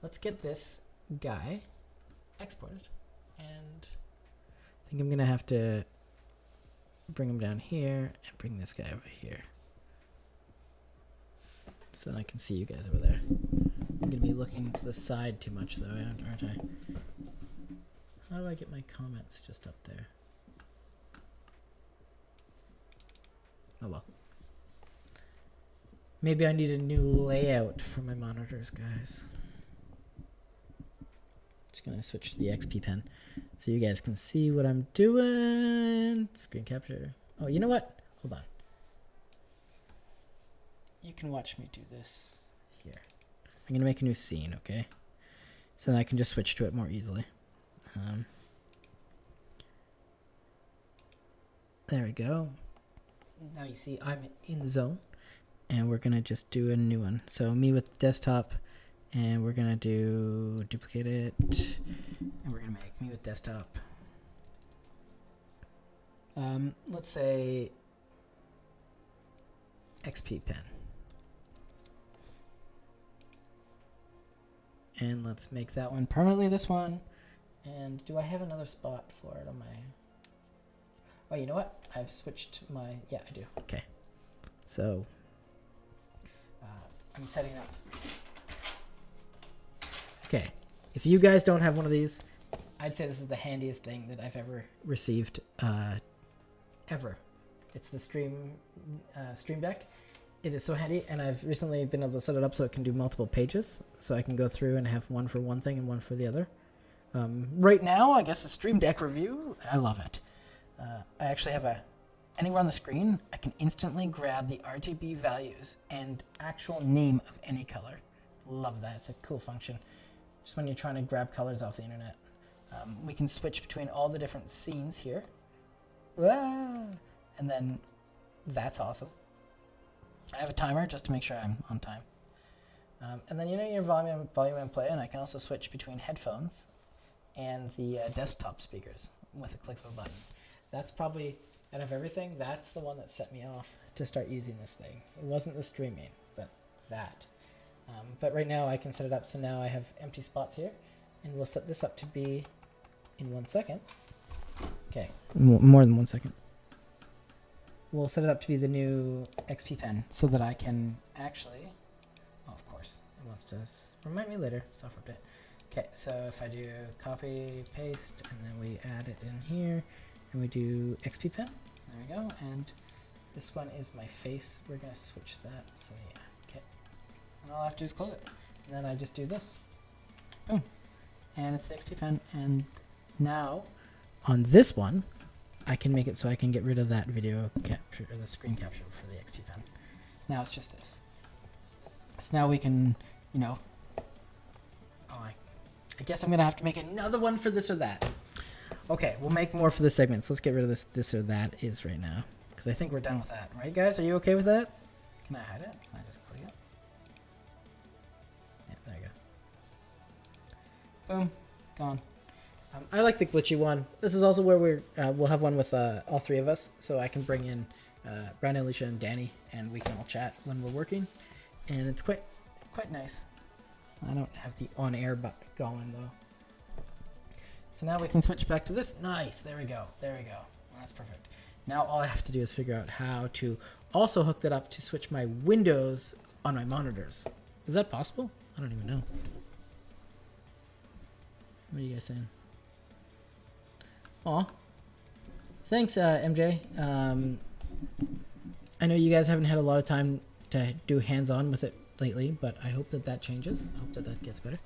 let's get this guy exported. And I think I'm gonna have to bring him down here and bring this guy over here, so then I can see you guys over there. I'm gonna be looking to the side too much though, aren't I? How do I get my comments just up there? Oh well. Maybe I need a new layout for my monitors, guys. Just gonna switch to the XP pen so you guys can see what I'm doing. Screen capture. Oh, you know what? Hold on. You can watch me do this here. I'm gonna make a new scene, okay? So then I can just switch to it more easily. There we go. Now you see I'm in the zone, and we're gonna just do a new one. So me with desktop, and we're gonna do duplicate it, and we're gonna make me with desktop. Let's say XP pen. And let's make that one permanently this one. And do I have another spot for it on my... Oh, you know what? I've switched my... Yeah, I do. Okay. So, I'm setting up. Okay. If you guys don't have one of these, I'd say this is the handiest thing that I've ever received, ever. It's the Stream Deck. It is so handy, and I've recently been able to set it up so it can do multiple pages, so I can go through and have one for one thing and one for the other. Right now, I guess the Stream Deck review, I love it. I actually have anywhere on the screen, I can instantly grab the RGB values and actual name of any color. Love that. It's a cool function. Just when you're trying to grab colors off the internet. We can switch between all the different scenes here. And then that's awesome. I have a timer just to make sure I'm on time. And then you know your volume and play, and I can also switch between headphones and the desktop speakers with a click of a button. That's probably, out of everything, that's the one that set me off to start using this thing. It wasn't the streaming, but that. But right now I can set it up so now I have empty spots here, and we'll set this up to be in 1 second. Okay, more than 1 second. We'll set it up to be the new XP pen so that I can actually, oh, of course, it wants to remind me later, software update. Okay, so if I do copy, paste, and then we add it in here, and we do XP pen, there we go, and this one is my face. We're gonna switch that, so yeah, okay. And all I have to do is close it, and then I just do this, boom, and it's the XP pen, and now on this one, I can make it so I can get rid of that video capture, or the screen capture for the XP pen. Now it's just this. So now we can, you know, I guess I'm gonna have to make another one for this or that. Okay, we'll make more for the segments. Let's get rid of this or that is right now, because I think we're done with that, right, guys? Are you okay with that? Can I hide it? Can I just click it? Yeah, there you go. Boom, gone. I like the glitchy one. This is also where we'll have one with all three of us, so I can bring in Brandon, Alicia, and Danny, and we can all chat when we're working, and it's quite nice. I don't have the on-air button going though. So now we can switch back to this. Nice, there we go. Well, that's perfect. Now all I have to do is figure out how to also hook that up to switch my windows on my monitors. Is that possible? I don't even know. What are you guys saying? Aw. Thanks, MJ. I know you guys haven't had a lot of time to do hands-on with it lately, but I hope that changes. I hope that gets better.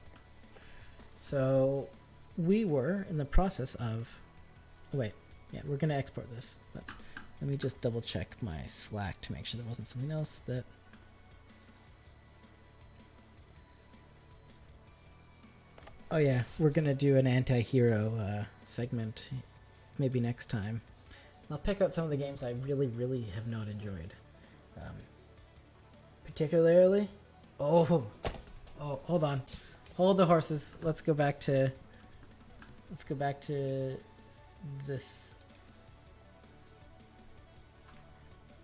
So we were in the process of... Oh, wait. Yeah, we're going to export this. But let me just double-check my Slack to make sure there wasn't something else that... Oh, yeah. We're going to do an anti-hero segment maybe next time. I'll pick out some of the games I really, really have not enjoyed. Particularly, oh, hold on, hold the horses. Let's go back to this.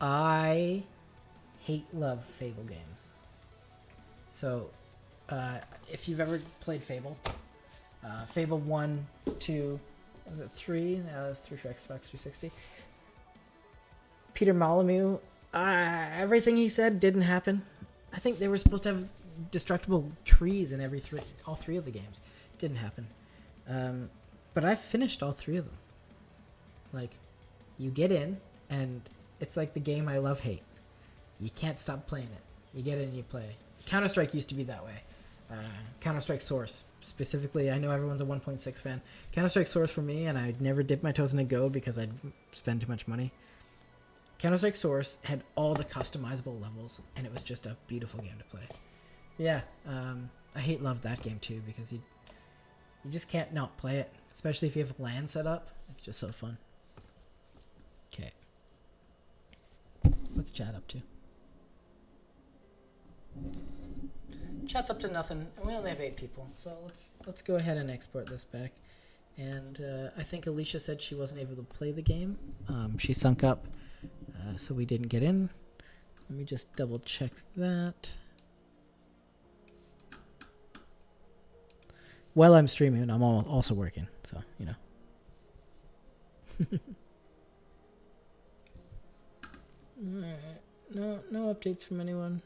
I love Fable games. So, if you've ever played Fable, Fable 1, 2, was it 3? No, that was 3 for Xbox 360. Peter Molyneux, everything he said didn't happen. I think they were supposed to have destructible trees in all three of the games. Didn't happen. But I finished all 3 of them. Like, you get in, and it's like the game I love-hate. You can't stop playing it. You get in and you play. Counter-Strike used to be that way. Counter-Strike Source, specifically. I know everyone's a 1.6 fan. Counter-Strike Source for me, and I'd never dip my toes in a Go because I'd spend too much money. Counter-Strike Source had all the customizable levels, and it was just a beautiful game to play. Yeah, I love that game too because you just can't not play it, especially if you have LAN set up. It's just so fun. Okay. What's chat up to? Chat's up to nothing, and we only have 8 people, so let's go ahead and export this back. And I think Alicia said she wasn't able to play the game. She sunk up, so we didn't get in. Let me just double check that. While I'm streaming, I'm also working, so you know. Alright, no updates from anyone.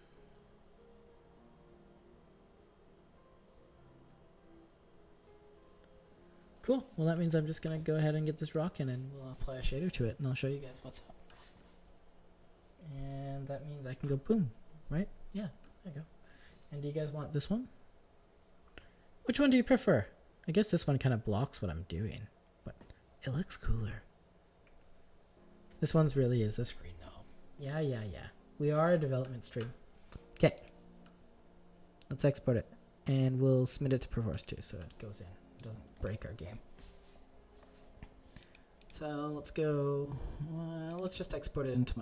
Cool. Well, that means I'm just going to go ahead and get this rocking, and we'll apply a shader to it, and I'll show you guys what's up. And that means I can go boom, right? Yeah, there you go. And do you guys want this one? Which one do you prefer? I guess this one kind of blocks what I'm doing, but it looks cooler. This one's really is the screen, though. Yeah. We are a development stream. Okay. Let's export it, and we'll submit it to Perforce too, so it goes in. Doesn't break our game. So let's go. Let's just export it into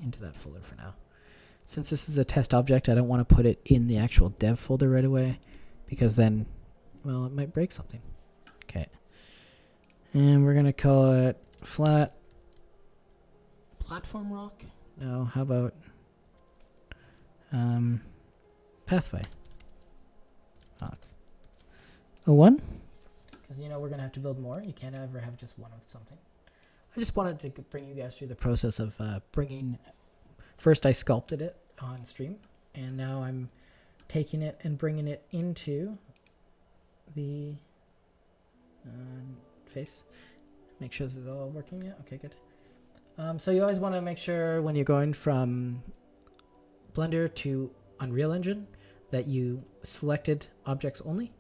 into that folder for now. Since this is a test object, I don't want to put it in the actual dev folder right away, because then, well, it might break something. Okay. And we're gonna call it flat platform rock. No, how about pathway. 01? Because you know we're gonna have to build more. You can't ever have just one of something. I just wanted to bring you guys through the process of bringing. First, I sculpted it on stream, and now I'm taking it and bringing it into the face. Make sure this is all working yet. Okay, good. So you always want to make sure when you're going from Blender to Unreal Engine that you selected objects only.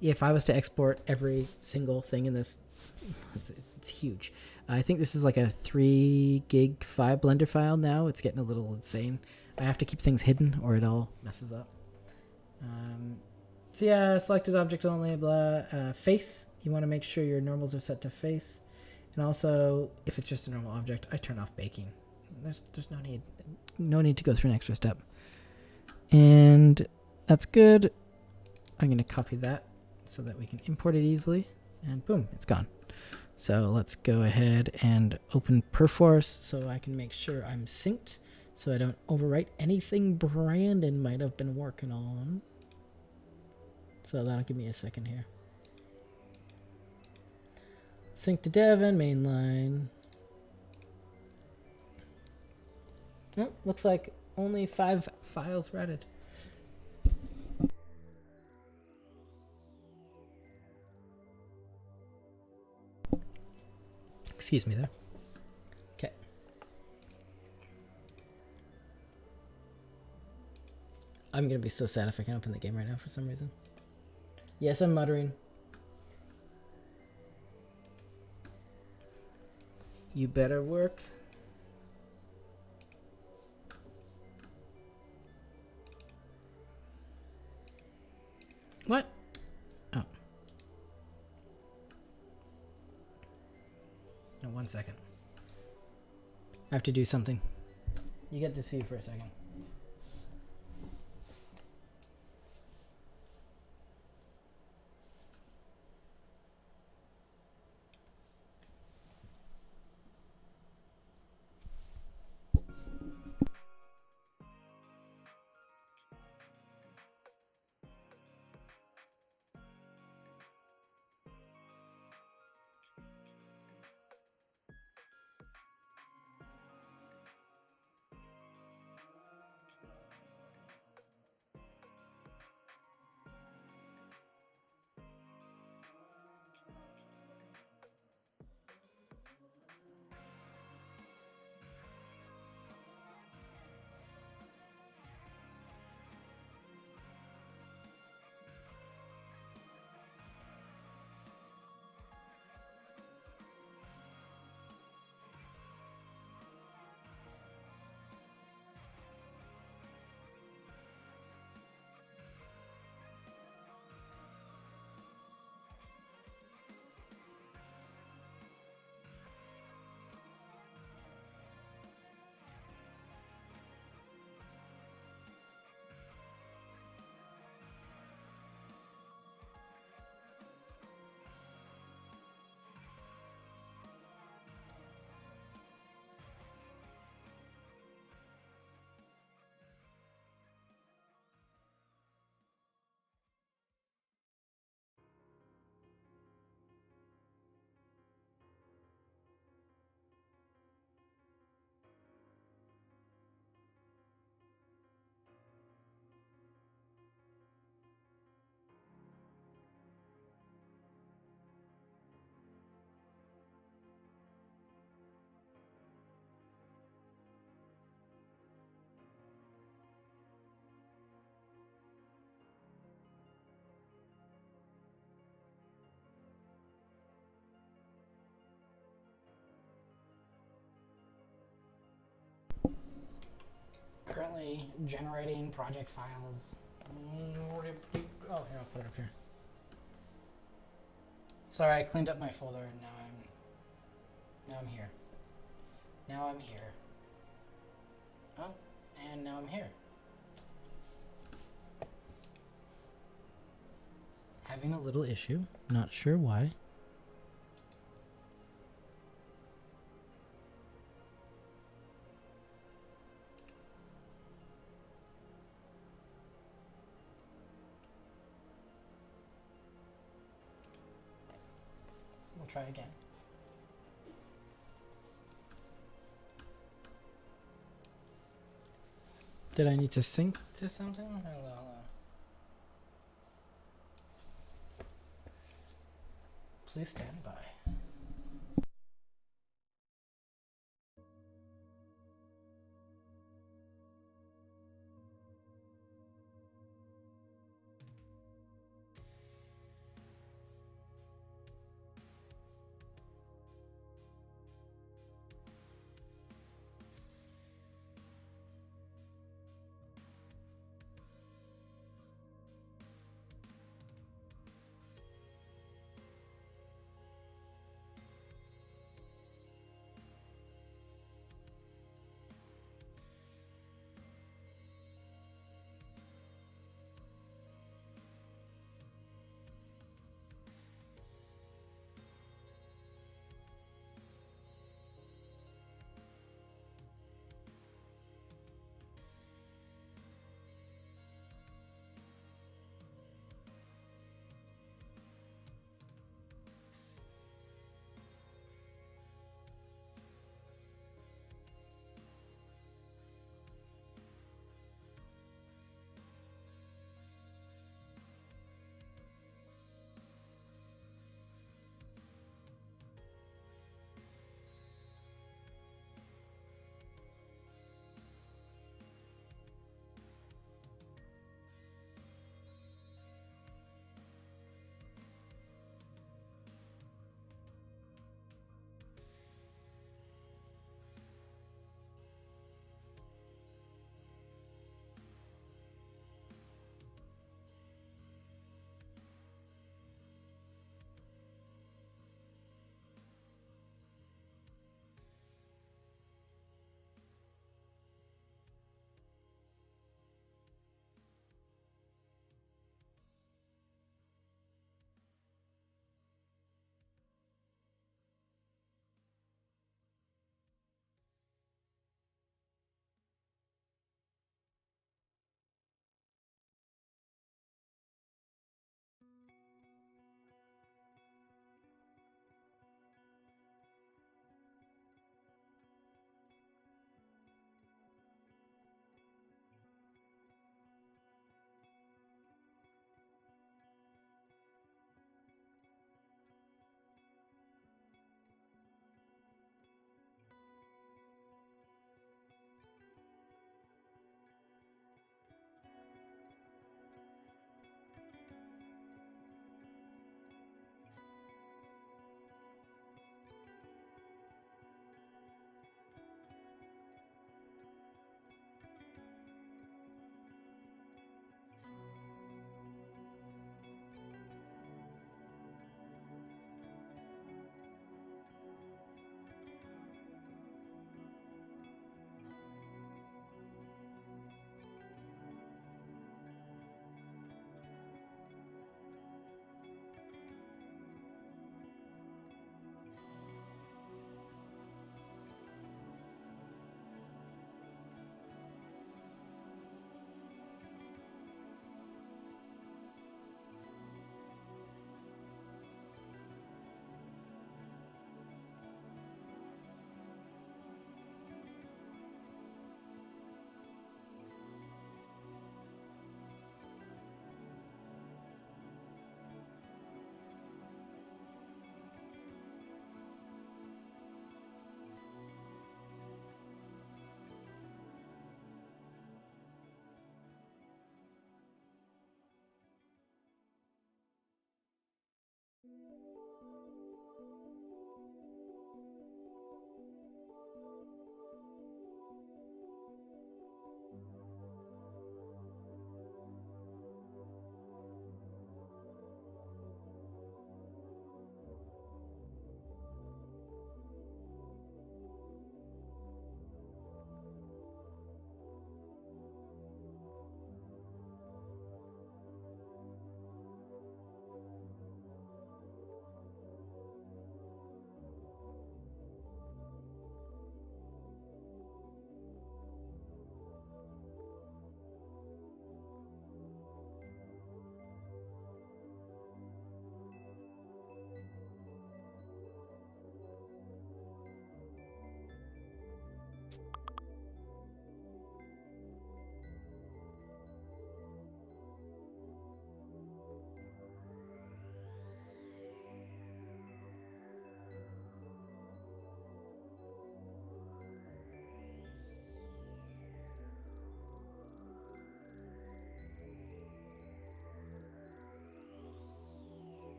If I was to export every single thing in this, it's huge. I think this is like a 3 gig Blender file now. It's getting a little insane. I have to keep things hidden or it all messes up. So yeah, selected object only, blah. Face, you want to make sure your normals are set to face. And also, if it's just a normal object, I turn off baking. There's no need to go through an extra step. And that's good. I'm going to copy that so that we can import it easily, and boom, it's gone. So let's go ahead and open Perforce so I can make sure I'm synced so I don't overwrite anything Brandon might have been working on. So that'll give me a second here. Sync to dev and mainline. Oh, looks like only 5 files were added. Excuse me there. Okay. I'm gonna be so sad if I can't open the game right now for some reason. Yes, I'm muttering. You better work. What? Oh. No, 1 second. I have to do something. You get this view for a second. Currently generating project files. Oh, here, I'll put it up here. Sorry, I cleaned up my folder and now I'm here. Now I'm here. Oh, and now I'm here. Having a little issue, not sure why. We'll try again. Did I need to sync to something? Hello. Please stand by.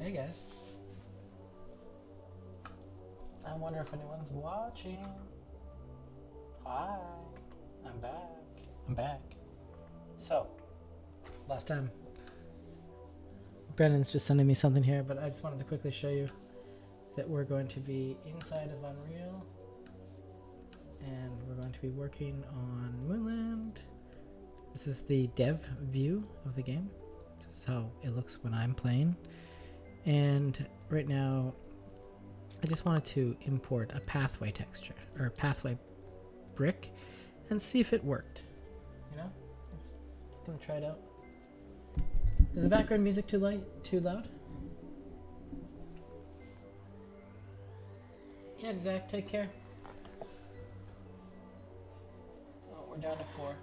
Hey guys. I wonder if anyone's watching. Hi. I'm back. So, last time. Brennan's just sending me something here, but I just wanted to quickly show you that we're going to be inside of Unreal. And we're going to be working on Moonland. This is the dev view of the game. This is how it looks when I'm playing. And right now, I just wanted to import a pathway texture, or a pathway brick, and see if it worked. You know? Just gonna try it out. Is the background music too loud? Yeah, Zach, take care. Oh, we're down to 4.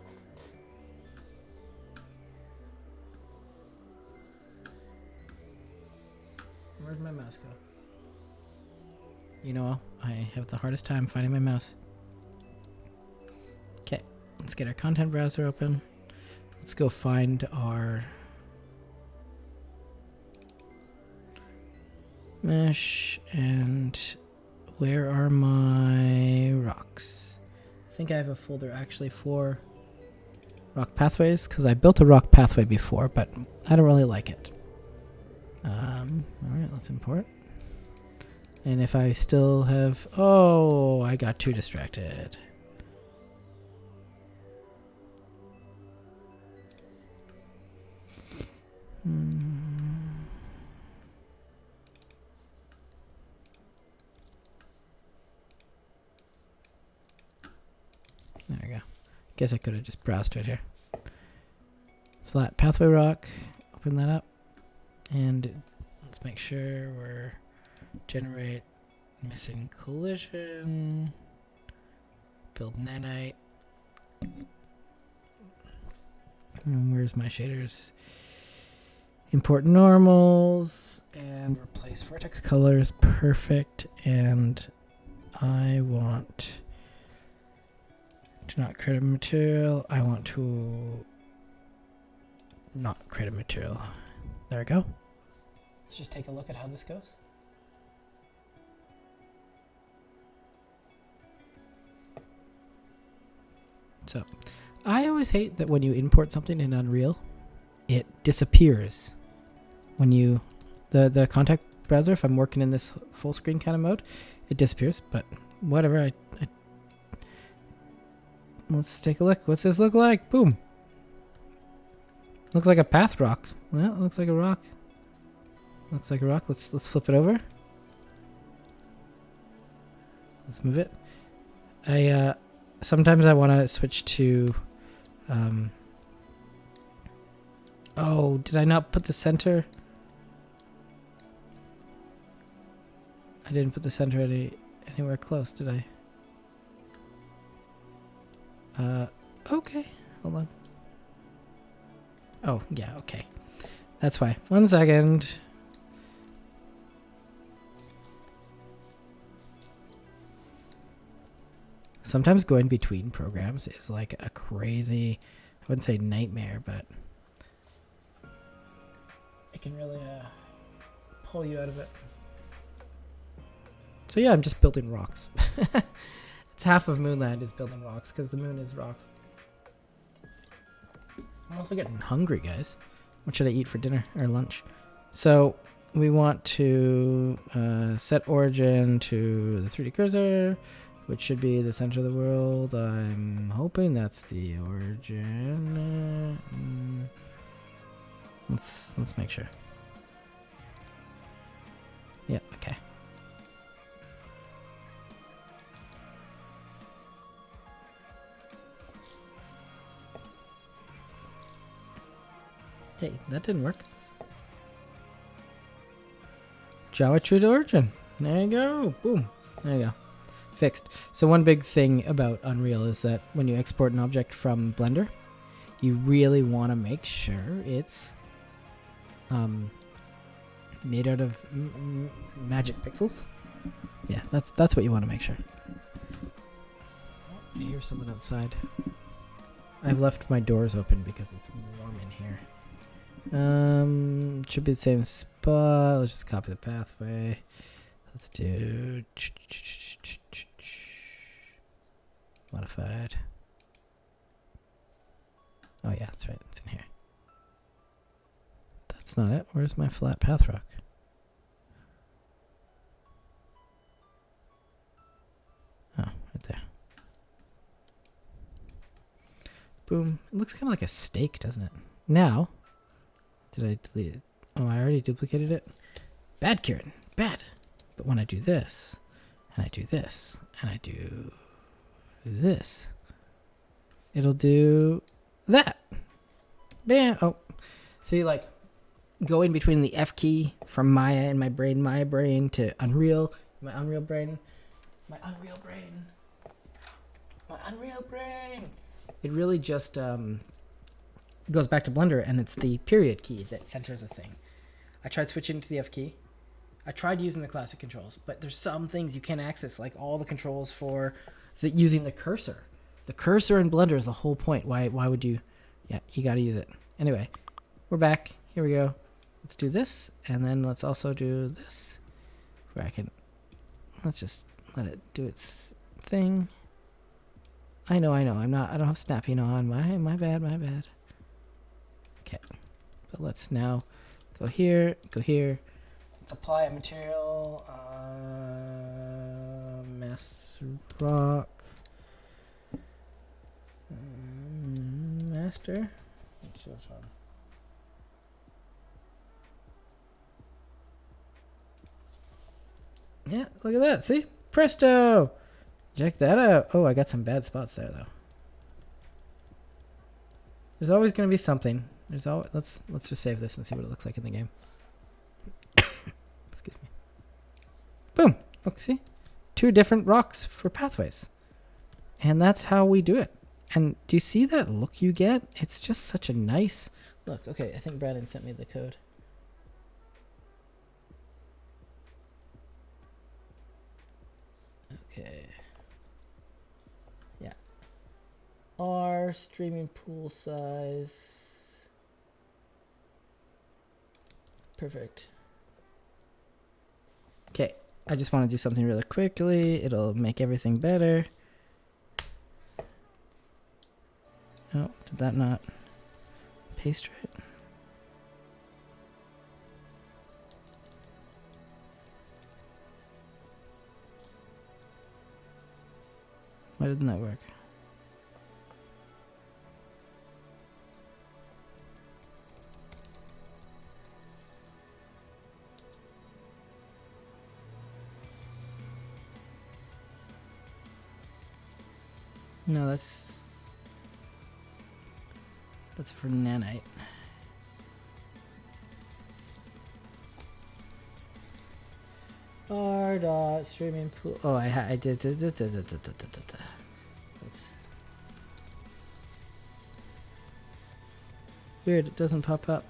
Where'd my mouse go? You know, I have the hardest time finding my mouse. Okay, let's get our content browser open. Let's go find our mesh, and where are my rocks? I think I have a folder actually for rock pathways, because I built a rock pathway before, but I don't really like it. Alright, let's import. And if I still have... Oh, I got too distracted. There we go. Guess I could have just browsed right here. Flat pathway rock. Open that up. And let's make sure we're generate missing collision. Build nanite. And where's my shaders? Import normals and replace vertex colors. Perfect. And I want to not create a material. I want to not create a material. There we go. Let's just take a look at how this goes. So, I always hate that when you import something in Unreal, it disappears. When you, the contact browser, if I'm working in this full screen kind of mode, it disappears, but whatever. Let's take a look. What's this look like? Boom. Looks like a path rock. Well, it looks like a rock. Looks like a rock. Let's flip it over. Let's move it. Sometimes I want to switch to oh, did I not put the center? I didn't put the center anywhere close, did I? Okay. Hold on. Oh, yeah, okay. That's why. 1 second. Sometimes going between programs is like a crazy, I wouldn't say nightmare, but it can really pull you out of it. So yeah, I'm just building rocks. It's half of Moonland is building rocks because the moon is rock. I'm also getting hungry, guys. What should I eat for dinner or lunch? So we want to set origin to the 3D cursor, which should be the center of the world. I'm hoping that's the origin. Let's make sure. Yeah, okay. Hey, that didn't work. Java true to origin. There you go. Boom. There you go. Fixed. So one big thing about Unreal is that when you export an object from Blender, you really want to make sure it's made out of magic pixels. Yeah, that's what you want to make sure. I hear someone outside. I've left my doors open because it's warm in here. Should be the same spot. Let's just copy the pathway. Let's do modified. Oh yeah, that's right. It's in here. That's not it. Where's my flat path rock? Oh, right there. Boom. It looks kind of like a steak, doesn't it? Now, did I delete it? Oh, I already duplicated it. Bad, Kieran. Bad. But when I do this, and I do this, and I do this, it'll do that. Bam. Oh, see, like, going between the F key from Maya in my brain to Unreal, my Unreal brain. It really just goes back to Blender, and it's the period key that centers a thing. I tried switching to the F key. I tried using the classic controls, but there's some things you can't access, like all the controls for using the cursor. The cursor in Blender is the whole point. Why would you? Yeah, you got to use it. Anyway, we're back. Here we go. Let's do this, and then let's also do this. Where I can, let's just let it do its thing. I know. I don't have snapping on. My bad. Okay, but let's now go here. Let's apply a material. Mass rock. Master. Let's see what's on. Yeah, look at that. See? Presto! Check that out. Oh, I got some bad spots there, though. There's always going to be something. There's always. Let's just save this and see what it looks like in the game. Excuse me. Boom. Look, see? 2 different rocks for pathways. And that's how we do it. And do you see that look you get? It's just such a nice look. Okay, I think Brandon sent me the code. Okay. Yeah. R streaming pool size. Perfect. Okay. I just want to do something really quickly. It'll make everything better. Oh, did that not paste right? Why didn't that work? No, that's for nanite. R dot streaming pool. Oh, I did. That's weird. It doesn't pop up.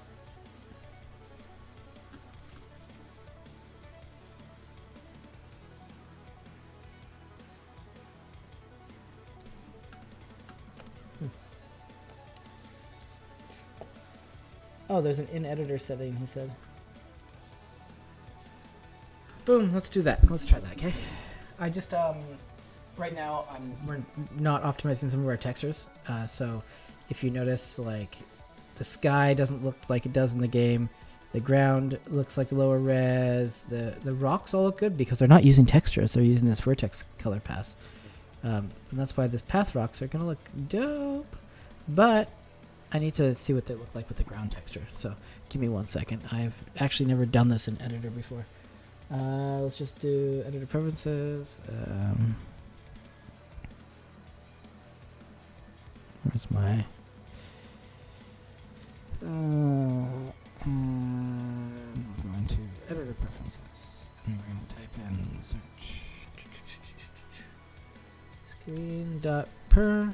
Oh, there's an in-editor setting, he said. Boom, let's do that. Let's try that, okay? I just, right now, we're not optimizing some of our textures. So if you notice, like, the sky doesn't look like it does in the game. The ground looks like lower res. The rocks all look good because they're not using textures. They're using this vertex color pass. And that's why these path rocks are going to look dope. But I need to see what they look like with the ground texture. So give me 1 second. I've actually never done this in editor before. Let's just do editor preferences. Where's my... I'm going to editor preferences. And we're going to type in search. Screen.per.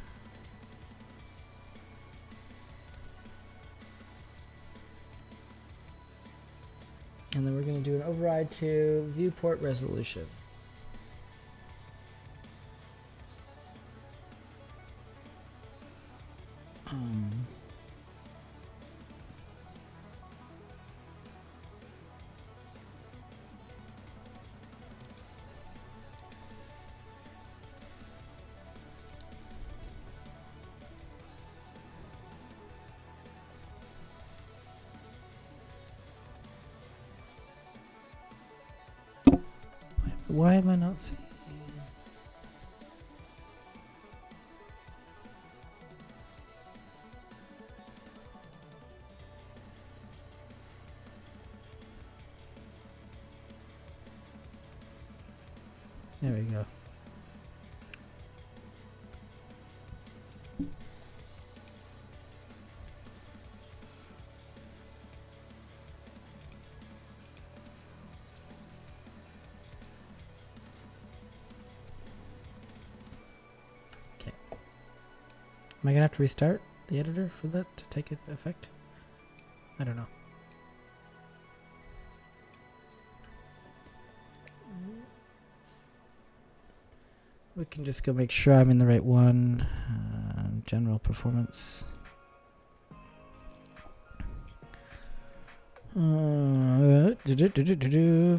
And then we're going to do an override to viewport resolution. Why am I not seeing? There we go. Okay. Am I gonna have to restart the editor for that to take effect? I don't know. We can just go make sure I'm in the right one. General performance.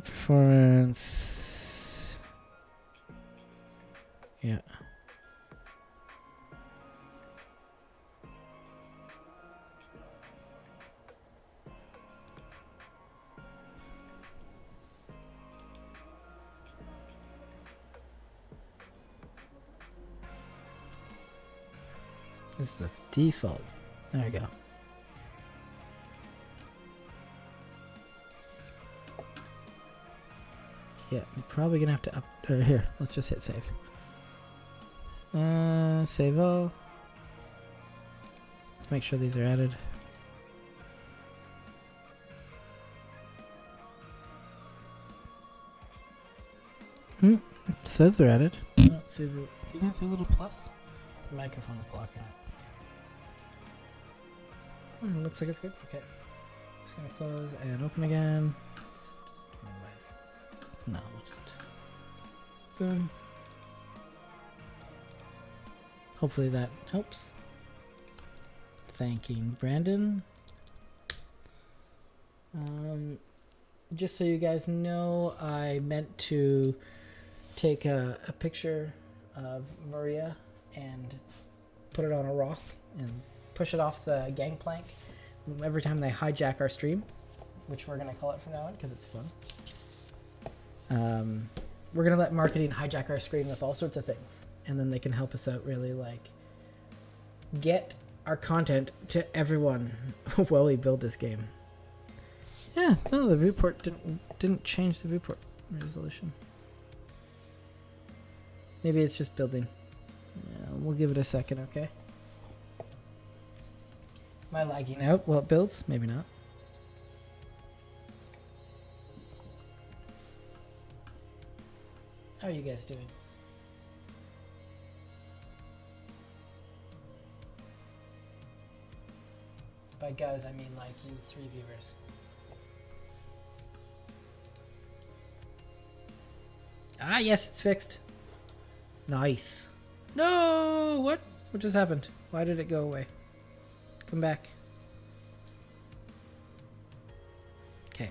Performance. Yeah. This is the default. There we go. Yeah, I'm probably gonna have to here, let's just hit save. Save all. Let's make sure these are added. It says they're added. I don't see the. You guys see a little plus? The microphone's blocking it. Looks like it's good. Okay. Just gonna close and open again. Just minimize. No, we'll just boom. Hopefully that helps. Thanking Brandon. Just so you guys know, I meant to take a picture of Maria and put it on a rock and push it off the gangplank every time they hijack our stream, which we're going to call it from now on because it's fun. We're going to let marketing hijack our screen with all sorts of things, and then they can help us out really, like, get our content to everyone while we build this game. Yeah, no, the viewport didn't change the viewport resolution. Maybe it's just building. Yeah, we'll give it a second, okay? Am I lagging out while it builds? Maybe not. How are you guys doing? By guys, I mean like you 3 viewers. Ah, yes, it's fixed. Nice. No! What? What just happened? Why did it go away? Come back. Okay.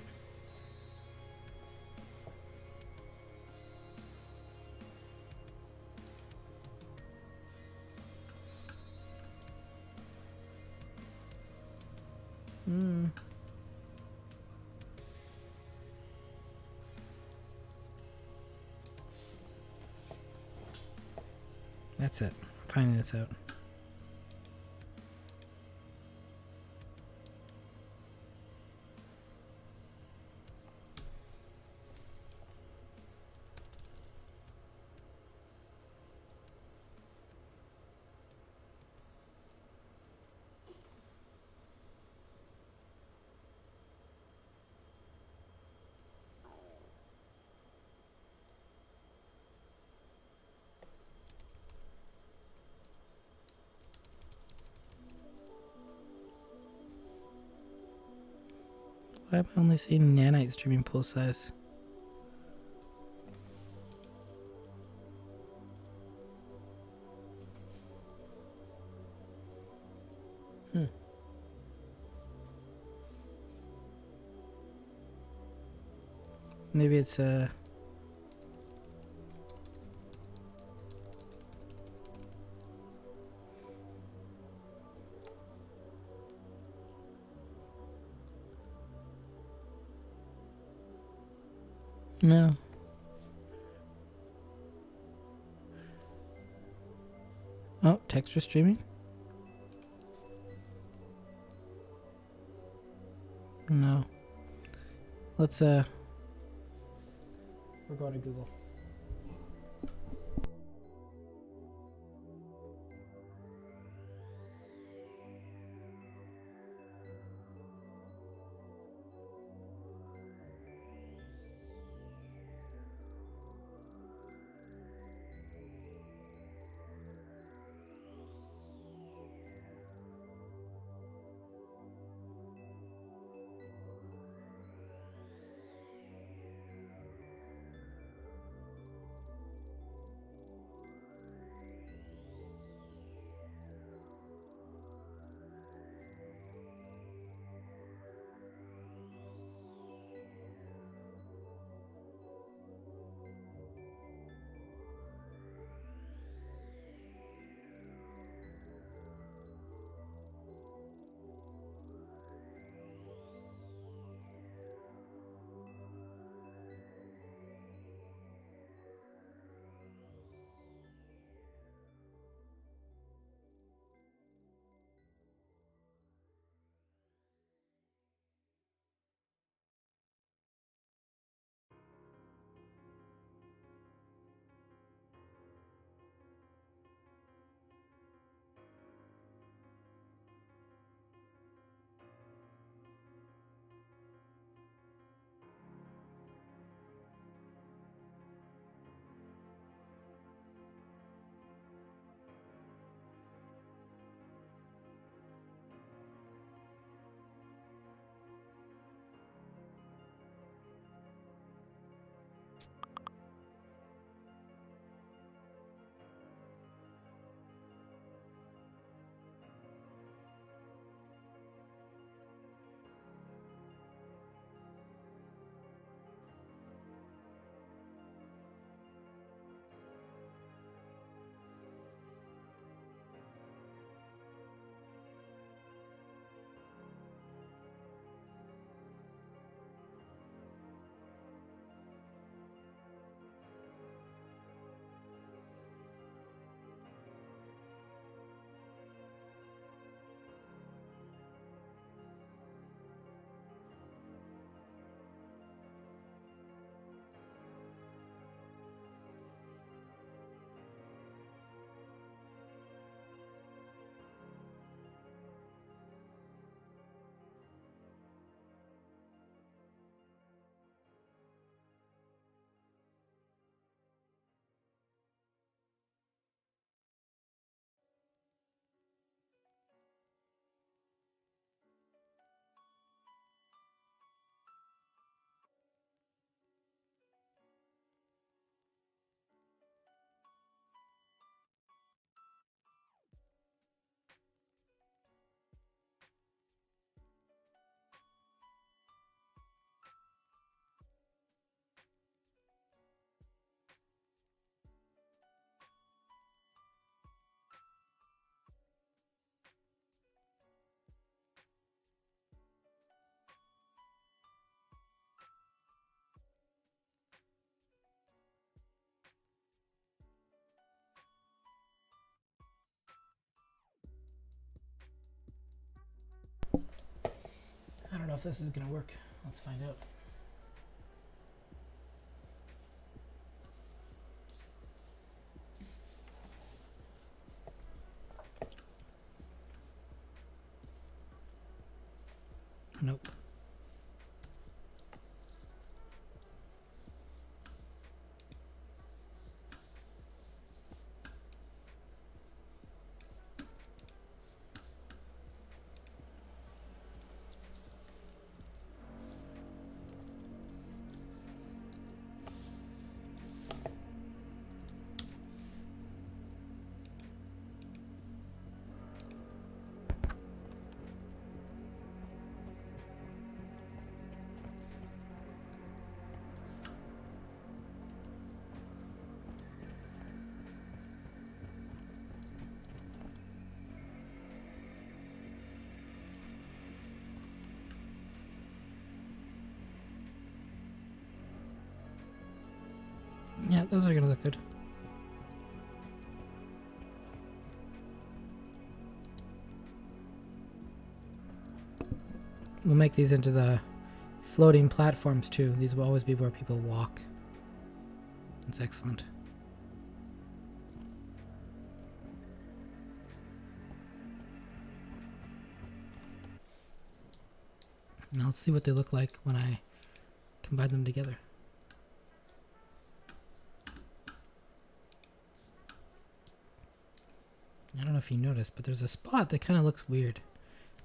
That's it. Finding this out. Why am I only seeing nanite streaming pool size? Maybe it's no. Oh, texture streaming. No. Let's we're going to Google. I don't know if this is gonna work. Let's find out. Nope. Yeah, those are gonna look good. we'll make these into the floating platforms too. These will always be where people walk. That's excellent. Now let's see what they look like when I combine them together. I don't know if you noticed, but there's a spot that kind of looks weird.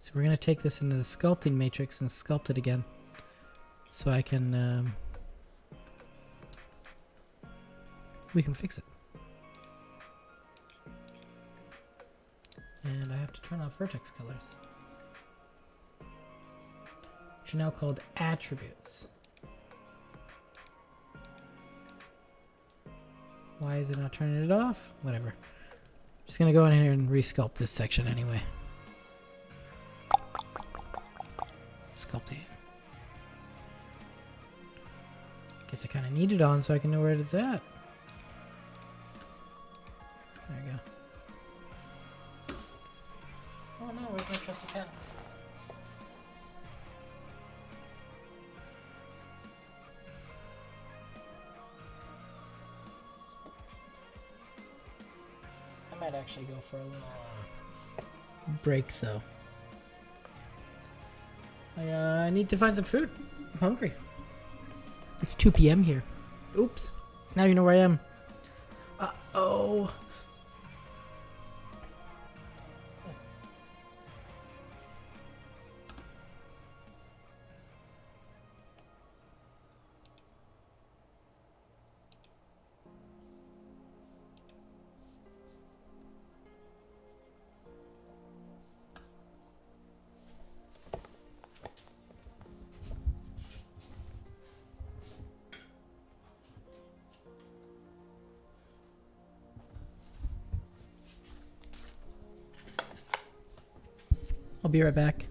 So we're going to take this into the sculpting matrix and sculpt it again. So I can, we can fix it. And I have to turn off vertex colors, which are now called attributes. Why is it not turning it off? Whatever. Just gonna go in here and resculpt this section anyway. Sculpting. Guess I kind of need it on so I can know where it's at. There we go. Oh no, where's my trusty pen? I might actually go for a little break though. I need to find some food. I'm hungry. It's 2 p.m. here. Oops. Now you know where I am. Uh-oh. I'll be right back.